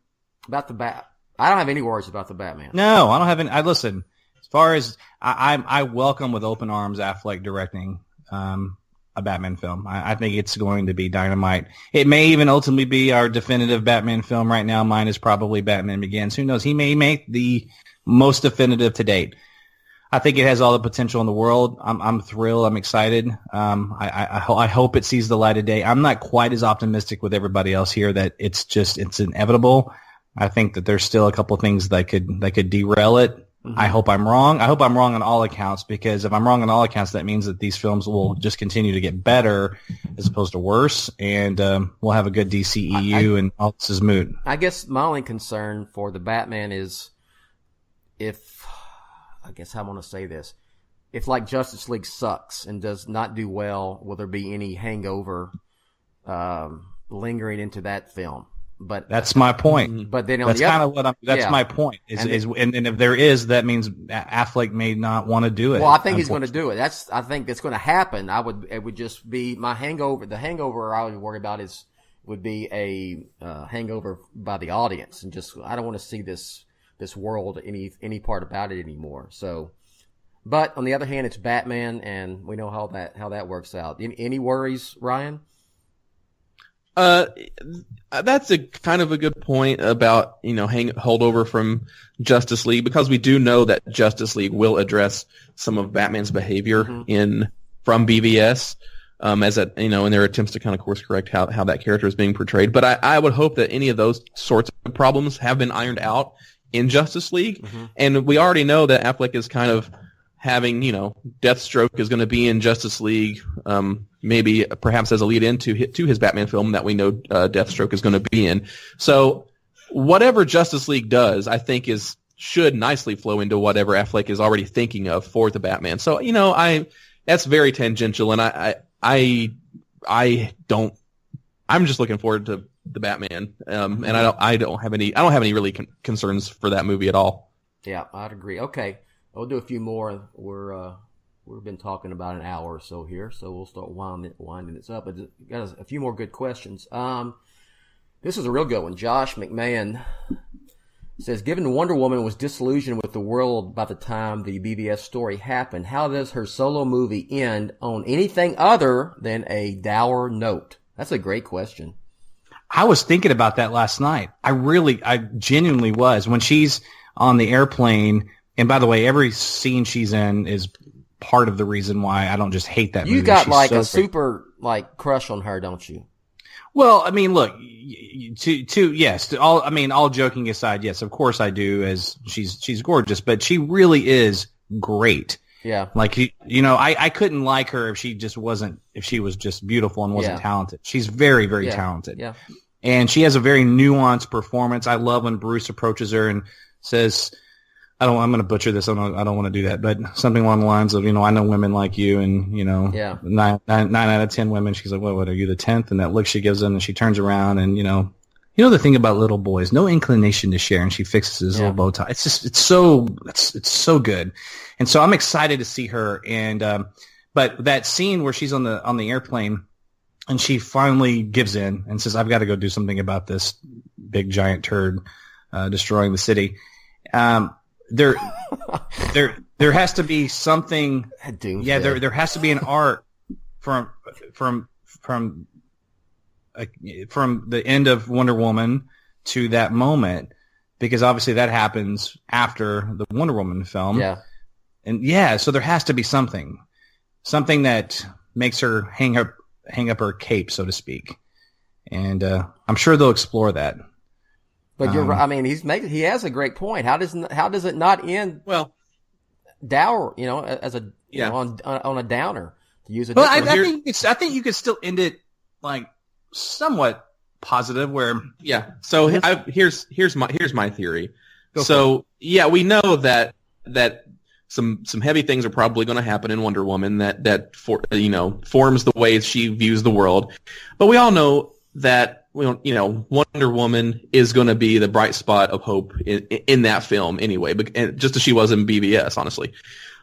About the I don't have any worries about the Batman. No, I don't have any. Listen, as far as I welcome with open arms Affleck directing a Batman film. I think it's going to be dynamite. It may even ultimately be our definitive Batman film. Right now, mine is probably Batman Begins. Who knows? He may make the most definitive to date. I think it has all the potential in the world. I'm thrilled. I'm excited. I hope it sees the light of day. I'm not quite as optimistic with everybody else here that it's inevitable. I think that there's still a couple of things that could derail it. Mm-hmm. I hope I'm wrong. I hope I'm wrong on all accounts, because if I'm wrong on all accounts, that means that these films will just continue to get better as opposed to worse, and we'll have a good DCEU, and all this is moot. I guess my only concern for the Batman is how I'm going to say this. If, like, Justice League sucks and does not do well, will there be any hangover lingering into that film? But that's my point. But then that's kind of what my point and if there is, that means Affleck may not want to do it. Well, I think he's going to do it. I think that's going to happen. It would just be my hangover. The hangover I would worry about would be a hangover by the audience, and just I don't want to see this world any part about it anymore. So, but on the other hand, it's Batman, and we know how that works out. Any worries, Ryan? That's a kind of a good point about, holdover from Justice League, because we do know that Justice League will address some of Batman's behavior from BVS, in their attempts to kind of course correct how that character is being portrayed. But I would hope that any of those sorts of problems have been ironed out in Justice League. Mm-hmm. And we already know that Affleck is kind of having, Deathstroke is going to be in Justice League, maybe perhaps as a lead into his Batman film that we know Deathstroke is going to be in. So whatever Justice League does, I think should nicely flow into whatever Affleck is already thinking of for the Batman. So, that's very tangential, and I'm just looking forward to the Batman. And I don't have any really concerns for that movie at all. Yeah, I'd agree. Okay. We'll do a few more. We've been talking about an hour or so here, so we'll start winding this up. But got a few more good questions. This is a real good one. Josh McMahon says, given Wonder Woman was disillusioned with the world by the time the BVS story happened, how does her solo movie end on anything other than a dour note? That's a great question. I was thinking about that last night. I genuinely was. When she's on the airplane. And by the way, every scene she's in is part of the reason why I don't just hate that movie. You got a super crush on her, don't you? Well, I mean, look, all joking aside, yes, of course I do, as she's gorgeous, but she really is great. Yeah. I couldn't like her if she was just beautiful and wasn't talented. She's very, very talented. Yeah. And she has a very nuanced performance. I love when Bruce approaches her and says, I'm going to butcher this. I don't want to do that, but something along the lines of, I know women like you, and, 9 out of 10 women. She's like, what are you, the 10th? And that look she gives them, and she turns around, and, the thing about little boys, no inclination to share, and she fixes his little bow tie. It's so good. And so I'm excited to see her. And, but that scene where she's on the airplane and she finally gives in and says, I've got to go do something about this big giant turd, destroying the city. There has to be something. Yeah, there has to be an art from the end of Wonder Woman to that moment, because obviously that happens after the Wonder Woman film. Yeah, and so there has to be something that makes her hang up her cape, so to speak, and I'm sure they'll explore that. But you're right. I mean, he has a great point. How does it not end dour? As a on a downer, to use a. Well, I think you could still end it somewhat positive. Where So here's my theory. We know that some heavy things are probably going to happen in Wonder Woman that forms the way she views the world. But we all know that Wonder Woman is going to be the bright spot of hope in that film anyway, just as she was in BVS, honestly.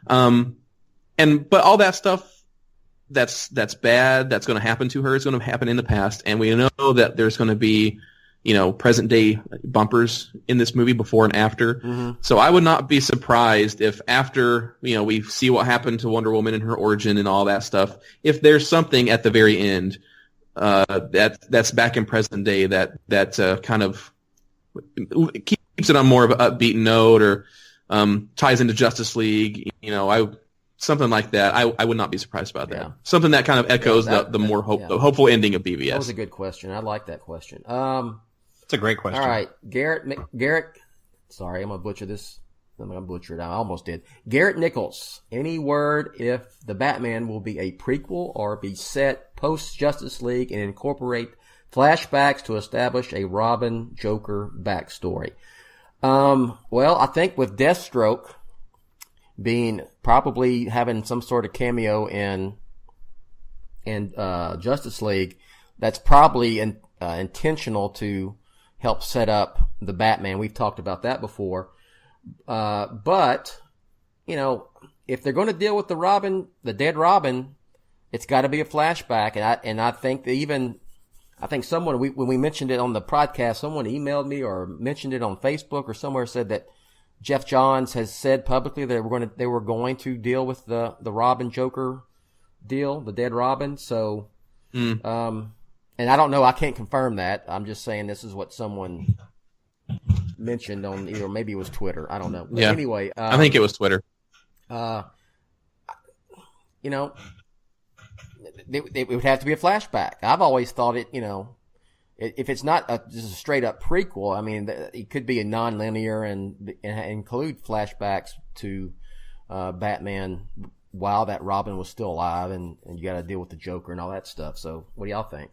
But all that stuff that's bad, that's going to happen to her, is going to happen in the past, and we know that there's going to be present day bumpers in this movie before and after. Mm-hmm. So I would not be surprised if after, we see what happened to Wonder Woman and her origin and all that stuff, if there's something at the very end that's back in present day that kind of keeps it on more of an upbeat note, or ties into Justice League, something like that. I would not be surprised about that. Yeah. Something that kind of echoes the more hopeful ending of BVS. That was a good question. I like that question. It's a great question. All right, Garrett. Sorry, I'm gonna butcher this. I'm gonna butcher it. I almost did. Garrett Nichols. Any word if the Batman will be a prequel or be set post Justice League and incorporate flashbacks to establish a Robin Joker backstory? Well, I think with Deathstroke being probably having some sort of cameo in Justice League, that's probably intentional to help set up the Batman. We've talked about that before. But, if they're going to deal with the dead Robin, it's got to be a flashback. And I think someone, when we mentioned it on the podcast, someone emailed me or mentioned it on Facebook or somewhere, said that Jeff Johns has said publicly that they were going to deal with the Robin Joker deal, the dead Robin. So, and I don't know, I can't confirm that. I'm just saying this is what someone mentioned on either, maybe it was Twitter. I don't know. But anyway, I think it was Twitter. It would have to be a flashback. I've always thought it, if it's not just a straight up prequel, I mean, it could be a non-linear and include flashbacks to Batman while that Robin was still alive, and you got to deal with the Joker and all that stuff. So, what do y'all think?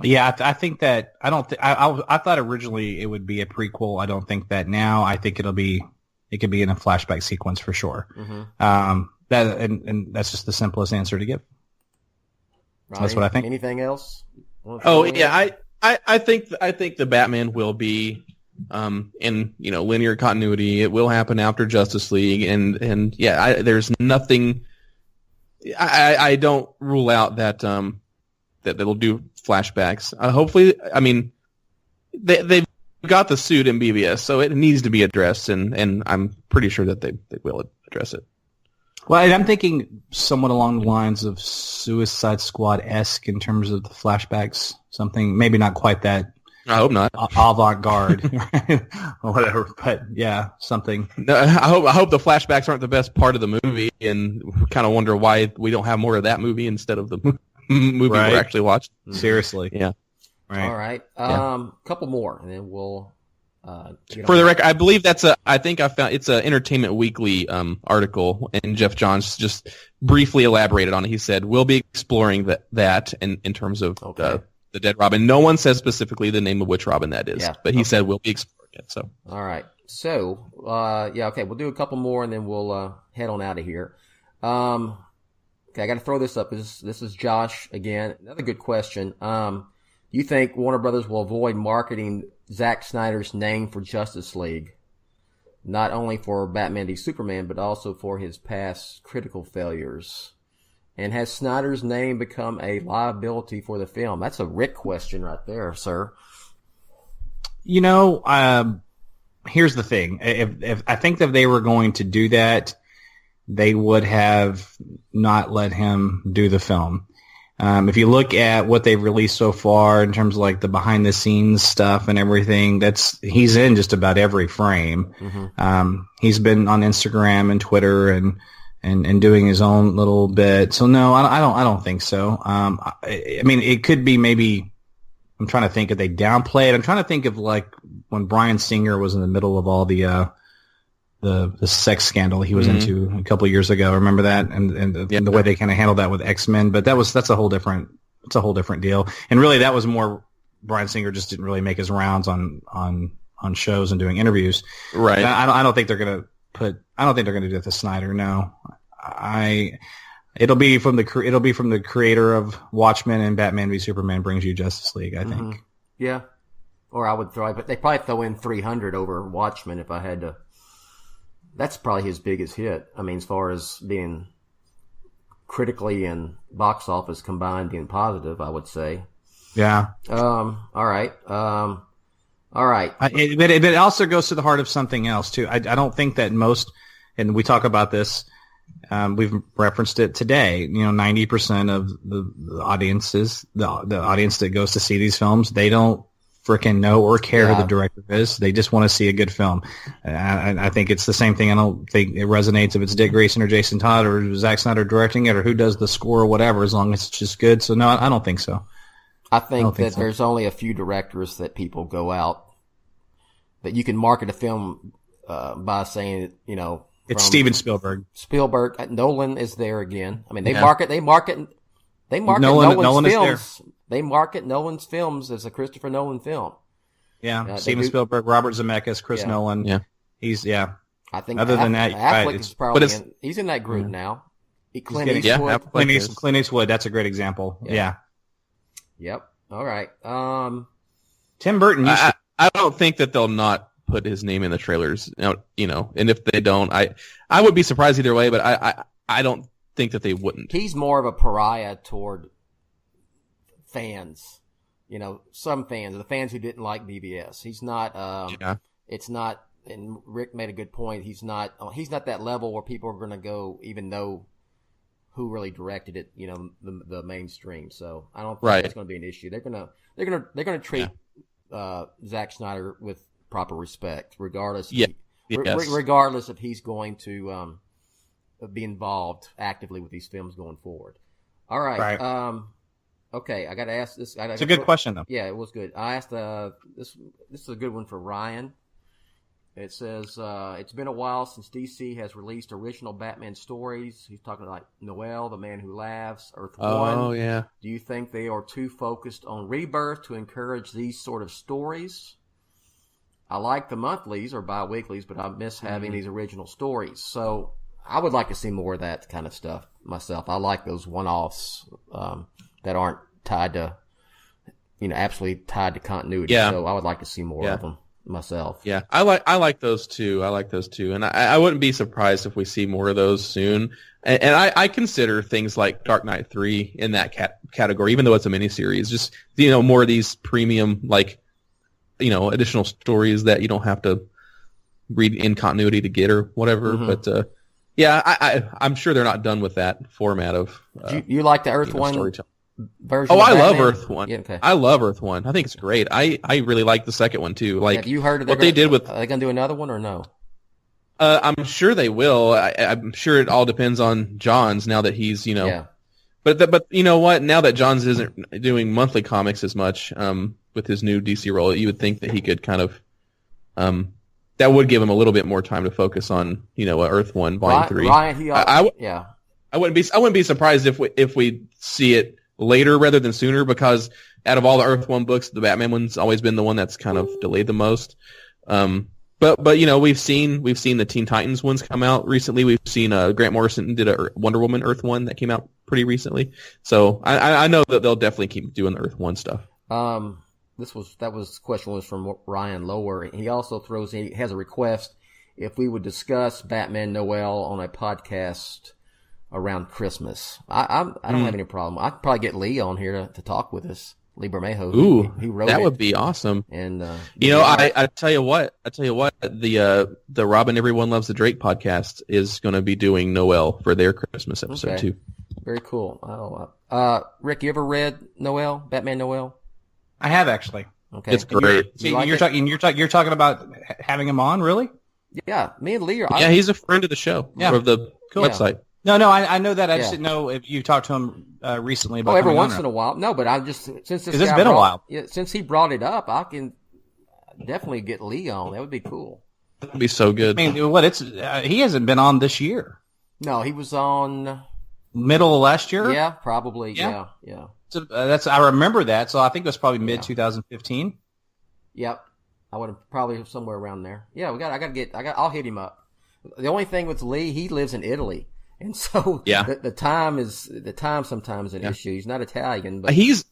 Yeah, I think that I thought originally it would be a prequel. I don't think that now. I think it could be in a flashback sequence for sure. Mm-hmm. And that's just the simplest answer to give. Ryan, that's what I think. Anything else? Oh yeah, I think the Batman will be in linear continuity. It will happen after Justice League, and there's nothing. I don't rule out that they'll do flashbacks. Hopefully, I mean, they've got the suit in BVS, so it needs to be addressed, and I'm pretty sure that they will address it. Well, I'm thinking somewhat along the lines of Suicide Squad-esque in terms of the flashbacks. Something maybe not quite that. I hope not avant-garde or whatever, but yeah, something. No, I hope the flashbacks aren't the best part of the movie, and kind of wonder why we don't have more of that movie instead of the movie we're actually watching. Seriously, yeah. Right. All right, couple more, and then we'll. For the record, I believe I think I found it's an Entertainment Weekly article, and Jeff Johns just briefly elaborated on it. He said we'll be exploring that in terms of the dead Robin. No one says specifically the name of which Robin that is, but he said we'll be exploring it. So all right, so we'll do a couple more, and then we'll head on out of here. Okay, I got to throw this up. This is Josh again. Another good question. You think Warner Brothers will avoid marketing Zack Snyder's name for Justice League, not only for Batman v Superman, but also for his past critical failures? And has Snyder's name become a liability for the film? That's a Rick question right there, sir. Here's the thing. If I think that they were going to do that, they would have not let him do the film. If you look at what they've released so far in terms of like the behind the scenes stuff and everything, he's in just about every frame. Mm-hmm. He's been on Instagram and Twitter and doing his own little bit. So no, I don't think so. I mean, it could be maybe. I'm trying to think if they downplay it. I'm trying to think of like when Bryan Singer was in the middle of all the sex scandal he was into a couple of years ago. Remember that? And the way they kind of handled that with X-Men. But that's a whole different deal. And really that was more Bryan Singer just didn't really make his rounds on shows and doing interviews. Right. I don't think they're going to I don't think they're going to do it to Snyder. No, it'll be from the creator of Watchmen and Batman v Superman brings you Justice League. I think. Yeah, or I would but they probably throw in 300 over Watchmen if I had to. That's probably his biggest hit. I mean, as far as being critically and box office combined being positive, I would say. Yeah. All right. All right. But it also goes to the heart of something else too. I don't think that most, and we talk about this, we've referenced it today. 90% of the audiences, the audience that goes to see these films, they don't freaking know or care who the director is. They just want to see a good film. I think it's the same thing. I don't think it resonates if it's Dick Grayson or Jason Todd or Zack Snyder directing it or who does the score or whatever, as long as it's just good. So no, I don't think so. I think that there's only a few directors that people go out that you can market a film by saying, it's Steven Spielberg. Nolan is there again. I mean, they market Nolan's films. They market Nolan's films as a Christopher Nolan film. Yeah, Steven Spielberg, Robert Zemeckis, Chris Nolan. Yeah, I think other than that, Affleck is probably he's in that group now. Clint Eastwood. That's a great example. Yeah. Yep. All right. Tim Burton. I don't think that they'll not put his name in the trailers. And if they don't, I would be surprised either way. But I don't think that they wouldn't. He's more of a pariah toward fans. Some fans, the fans who didn't like BVS. He's not. It's not. And Rick made a good point. He's not that level where people are going to go even know who really directed it. The mainstream. So I don't think that's going to be an issue. They're gonna treat Zack Snyder with proper respect, regardless. Regardless if he's going to be involved actively with these films going forward. All right. Okay, I got to ask this. It's a good question, though. Yeah, it was good. I asked this. This is a good one for Ryan. It says it's been a while since DC has released original Batman stories. He's talking like Noel, The Man Who Laughs, Earth One. Oh yeah. Do you think they are too focused on Rebirth to encourage these sort of stories? I like the monthlies or bi-weeklies, but I miss having these original stories. So I would like to see more of that kind of stuff myself. I like those one-offs that aren't tied to, absolutely tied to continuity. Yeah. So I would like to see more of them myself. Yeah, I like those too. And I wouldn't be surprised if we see more of those soon. And I consider things like Dark Knight 3 in that category, even though it's a miniseries. Just more of these premium additional stories that you don't have to read in continuity to get or whatever. But I'm sure they're not done with that format of. You like the Earth One version? Oh, I love Earth One. Yeah, okay. I love Earth One. I think it's great. I really like the second one too. Like, have you heard of what they did with? Are they going to do another one or no? I'm sure they will. I'm sure it all depends on Johns now that he's Yeah. But you know what? Now that Johns isn't doing monthly comics as much with his new DC role, you would think that he could kind of that would give him a little bit more time to focus on Earth One Volume 3. Ryan, I wouldn't be surprised if we see it later rather than sooner, because out of all the Earth One books, the Batman one's always been the one that's kind of delayed the most. But we've seen the Teen Titans ones come out recently. We've seen Grant Morrison did a Wonder Woman Earth One that came out pretty recently. So I know that they'll definitely keep doing the Earth One stuff. Question was from Ryan Lower. He also he has a request if we would discuss Batman Noel on a podcast around Christmas. I don't have any problem. I could probably get Lee on here to talk with us. Lee Bermejo. Ooh, he wrote that it. would be awesome. And I tell you what, the Robin Everyone Loves the Drake podcast is going to be doing Noel for their Christmas episode too. Very cool. Rick, you ever read Noel, Batman Noel? I have actually. Okay, it's great. You're talking about having him on, really? Yeah, me and Lee are. Yeah, he's a friend of the show. Yeah, of the website. No, I know that. I just didn't know if you talked to him recently about. Every once in a while. No, but I just since it's been a while. Yeah, since he brought it up, I can definitely get Lee on. That would be cool. That'd be so good. I mean, he hasn't been on this year. No, he was on middle of last year. Yeah, probably. Yeah. So I remember that. So I think it was probably mid 2015. Yep, I would have probably somewhere around there. Yeah, I'll hit him up. The only thing with Lee, he lives in Italy, and so the time sometimes an issue. He's not Italian, but he's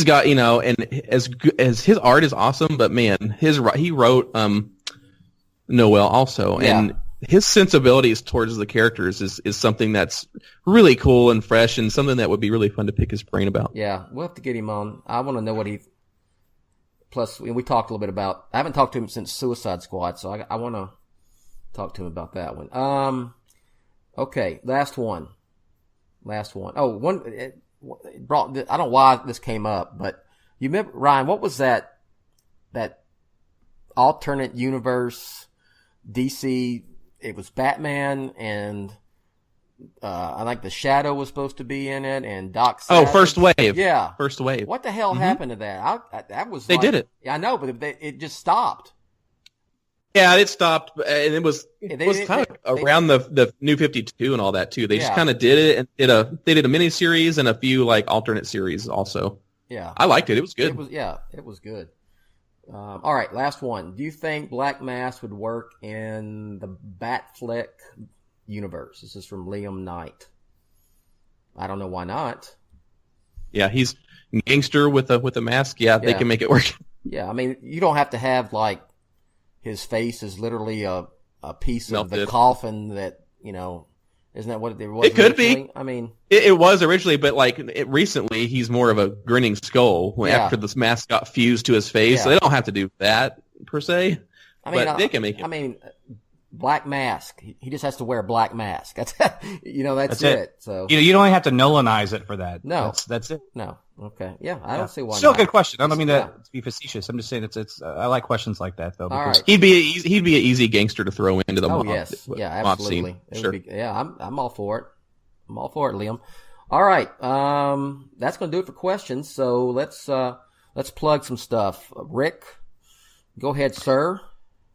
got, and as his art is awesome, but man, he wrote Noel also, and his sensibilities towards the characters is something that's really cool and fresh, and something that would be really fun to pick his brain about. Yeah, we'll have to get him on. I want to know what he. Plus, we talked a little bit about. I haven't talked to him since Suicide Squad, so I want to talk to him about that one. Okay, last one. Oh, one. It brought. I don't know why this came up, but you remember, Ryan? What was that alternate universe DC? It was Batman and I think the Shadow was supposed to be in it, and Doc Savage. Oh, First Wave. Yeah, First Wave. What the hell happened to that? That was they did it. Yeah, I know, but it just stopped. Yeah, it stopped, and it was kind of around the New 52 and all that too. They just kind of did it, and they did a mini series and a few like alternate series also. Yeah, I liked it. It was good. It was good. All right, last one. Do you think Black Mask would work in the Batfleck universe? This is from Liam Knight. I don't know why not. Yeah, he's a gangster with a mask. Yeah, they can make it work. Yeah, I mean, you don't have to have like his face is literally a piece of the coffin that, isn't that what it was? It could be. I mean, it was originally, but recently he's more of a grinning skull after this mask got fused to his face. So they don't have to do that per se. But they can make it. I mean, Black Mask. He just has to wear a black mask. That's that's it. So you don't have to Nolanize it for that. No, that's it. No. Okay. Yeah, I don't see why. Still not. a good question. I don't mean to be facetious. I'm just saying it's. I like questions like that though. Because he'd be an easy gangster to throw into the mob. Yes. Yeah, absolutely. Mob scene. Sure. I'm all for it. I'm all for it, Liam. All right. That's going to do it for questions. So let's plug some stuff. Rick, go ahead, sir.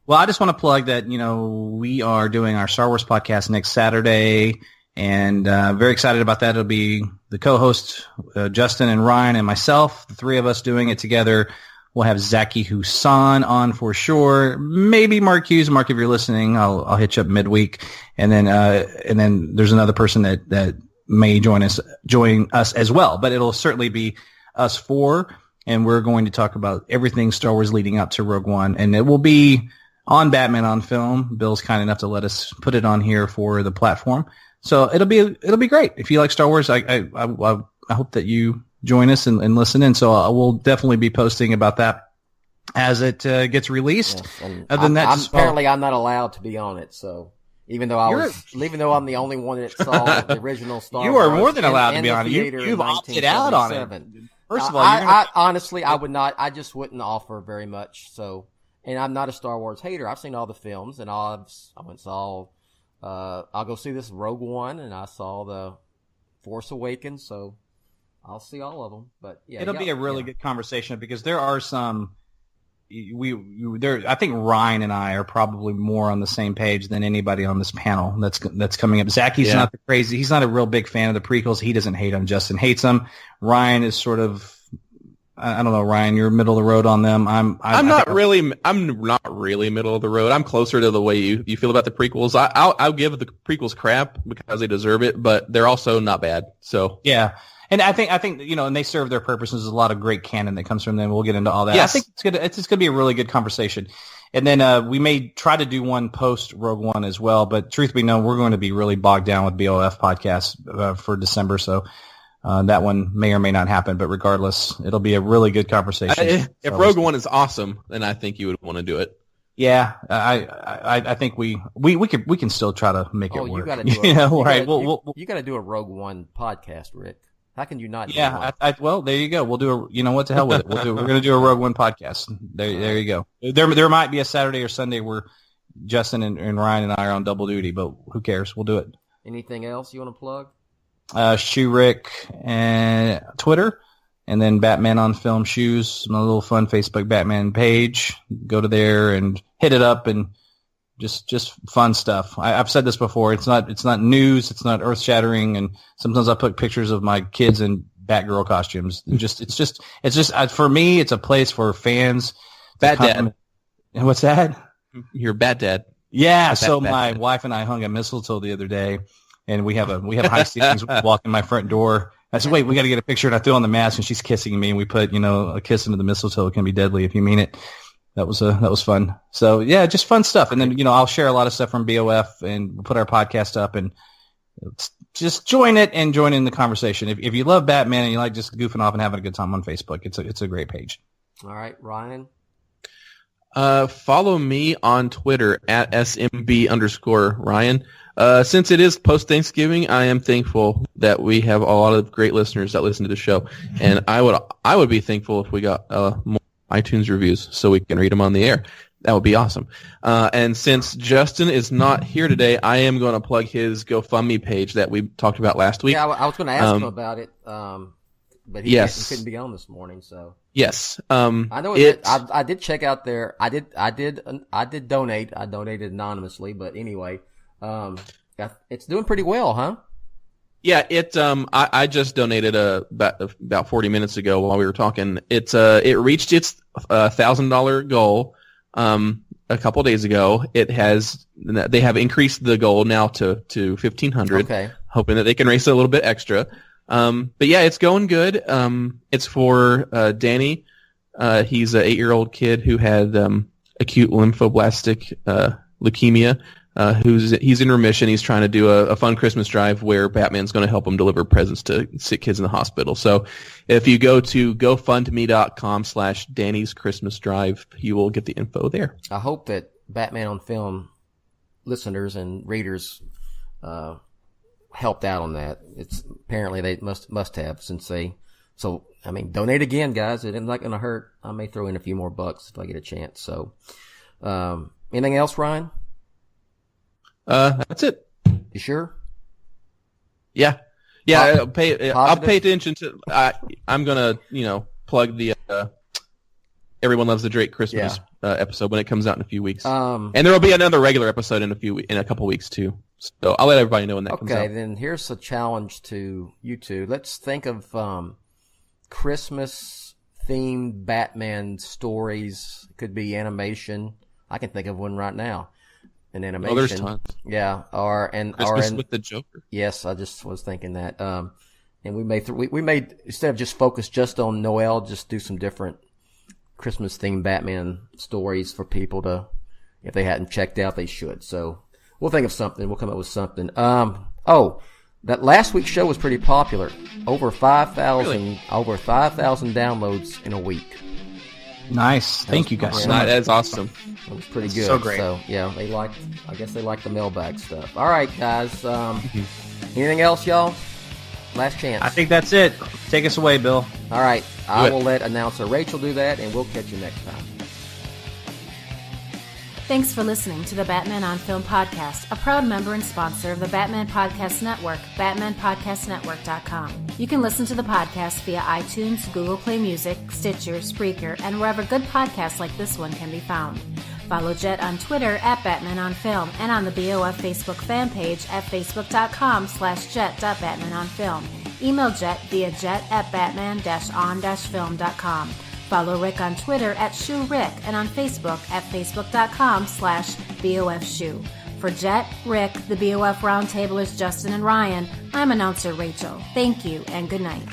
Well, I just want to plug that, we are doing our Star Wars podcast next Saturday, and very excited about that. It'll be the co-host, Justin and Ryan and myself, the three of us doing it together. We'll have Zaki Husan on for sure. Maybe Mark Hughes. Mark, if you're listening, I'll hit you up midweek. And then there's another person that may join us as well. But it'll certainly be us four, and we're going to talk about everything Star Wars leading up to Rogue One. And it will be on Batman on Film. Bill's kind enough to let us put it on here for the platform. So it'll be great. If you like Star Wars, I hope that you join us and listen in. So I will definitely be posting about that as it gets released. Yes, other than that, apparently I'm not allowed to be on it. So even though I'm the only one that saw the original Star Wars, you are more than allowed to be on it. You've opted out on it. First of all, I honestly would not. I just wouldn't offer very much. So, and I'm not a Star Wars hater. I've seen all the films, and I went and saw. I'll go see this Rogue One, and I saw the Force Awakens. So I'll see all of them. But yeah, it'll be a really good conversation because there are some. I think Ryan and I are probably more on the same page than anybody on this panel that's coming up. Zaki's not the crazy. He's not a real big fan of the prequels. He doesn't hate them. Justin hates them. Ryan is sort of. I don't know, Ryan. You're middle of the road on them. I'm not really middle of the road. I'm closer to the way you feel about the prequels. I'll give the prequels crap because they deserve it, but they're also not bad. So yeah, and I think and they serve their purposes. There's a lot of great canon that comes from them. We'll get into all that. Yes. I think it's just gonna be a really good conversation. And then we may try to do one post Rogue One as well. But truth be known, we're going to be really bogged down with BOF Podcast for December. So. That one may or may not happen, but regardless, it'll be a really good conversation. If Rogue One is awesome, then I think you would want to do it. Yeah, I think we can still try to make it work. You got to do you got to do a Rogue One podcast, Rick. How can you not? Yeah, well, there you go. We'll do what the hell with it? We're going to do a Rogue One podcast. There you go. There might be a Saturday or Sunday where Justin and Ryan and I are on double duty, but who cares? We'll do it. Anything else you want to plug? Shoe Rick and Twitter, and then Batman on Film Shoes, my little fun Facebook Batman page. Go to there and hit it up, and just fun stuff. I've said this before. It's not news. It's not earth shattering. And sometimes I put pictures of my kids in Batgirl costumes. It's just for me. It's a place for fans. Bat Dad. What's that? You're Bat Dad. Yeah, so my wife and I hung a mistletoe the other day, and we have high ceilings walking my front door. I said, wait, we got to get a picture, and I threw on the mask, and she's kissing me, and we put, a kiss into the mistletoe. It can be deadly if you mean it. That was fun. So yeah, just fun stuff. And then, I'll share a lot of stuff from BOF, and we'll put our podcast up, and just join it and join in the conversation. If you love Batman and you like just goofing off and having a good time on Facebook, it's a great page. All right, Ryan. Follow me on Twitter at SMB_Ryan. Since it is post-Thanksgiving, I am thankful that we have a lot of great listeners that listen to the show. And I would be thankful if we got more iTunes reviews so we can read them on the air. That would be awesome. And since Justin is not here today, I am going to plug his GoFundMe page that we talked about last week. Yeah, I was going to ask him about it, but he couldn't be on this morning. So yes, I know I did check out there. I did donate. I donated anonymously, but anyway, it's doing pretty well, huh? Yeah, I just donated about 40 minutes ago while we were talking. It reached its $1,000 goal a couple of days ago. They have increased the goal now to 1,500. Okay. Hoping that they can raise it a little bit extra. But yeah, it's going good. It's for Danny. He's an 8-year-old kid who had acute lymphoblastic leukemia. He's in remission. He's trying to do a fun Christmas drive where Batman's going to help him deliver presents to sick kids in the hospital. So if you go to gofundme.com/Danny's Christmas Drive, you will get the info there. I hope that Batman on Film listeners and readers helped out on that. It's apparently they must have since donate again, guys. It's not going to hurt. I may throw in a few more bucks if I get a chance. So, anything else, Ryan? That's it. You sure? Yeah. I'll pay attention to. I'm gonna, plug the Everyone Loves the Drake Christmas episode when it comes out in a few weeks. And there will be another regular episode in a couple weeks too. So I'll let everybody know when that comes out. Okay, then here's a challenge to you two. Let's think of Christmas themed Batman stories. It could be animation. I can think of one right now. An animation. Oh, there's tons. Yeah, Christmas with the Joker. Yes, I just was thinking that. And we may instead of just focus just on Noel, just do some different Christmas themed Batman stories for people to, if they hadn't checked out, they should. So we'll think of something. We'll come up with something. That last week's show was pretty popular. Over 5,000 downloads in a week. Nice. Thank you guys. That's awesome. It was pretty good. So great. So yeah, I guess they liked the mailbag stuff. All right, guys. Anything else, y'all? Last chance. I think that's it. Take us away, Bill. All right. I will let announcer Rachel do that, and we'll catch you next time. Thanks for listening to the Batman on Film podcast, a proud member and sponsor of the Batman Podcast Network, BatmanPodcastNetwork.com. You can listen to the podcast via iTunes, Google Play Music, Stitcher, Spreaker, and wherever good podcasts like this one can be found. Follow Jett on Twitter at Batman on Film and on the BOF Facebook fan page at facebook.com/Jett.BatmanOnFilm. Email Jett via Jett@Batman-on-Film.com. Follow Rick on Twitter at ShoeRick and on Facebook at Facebook.com/BOFShoe. For Jett, Rick, the BOF Roundtablers, Justin, and Ryan, I'm announcer Rachel. Thank you and good night.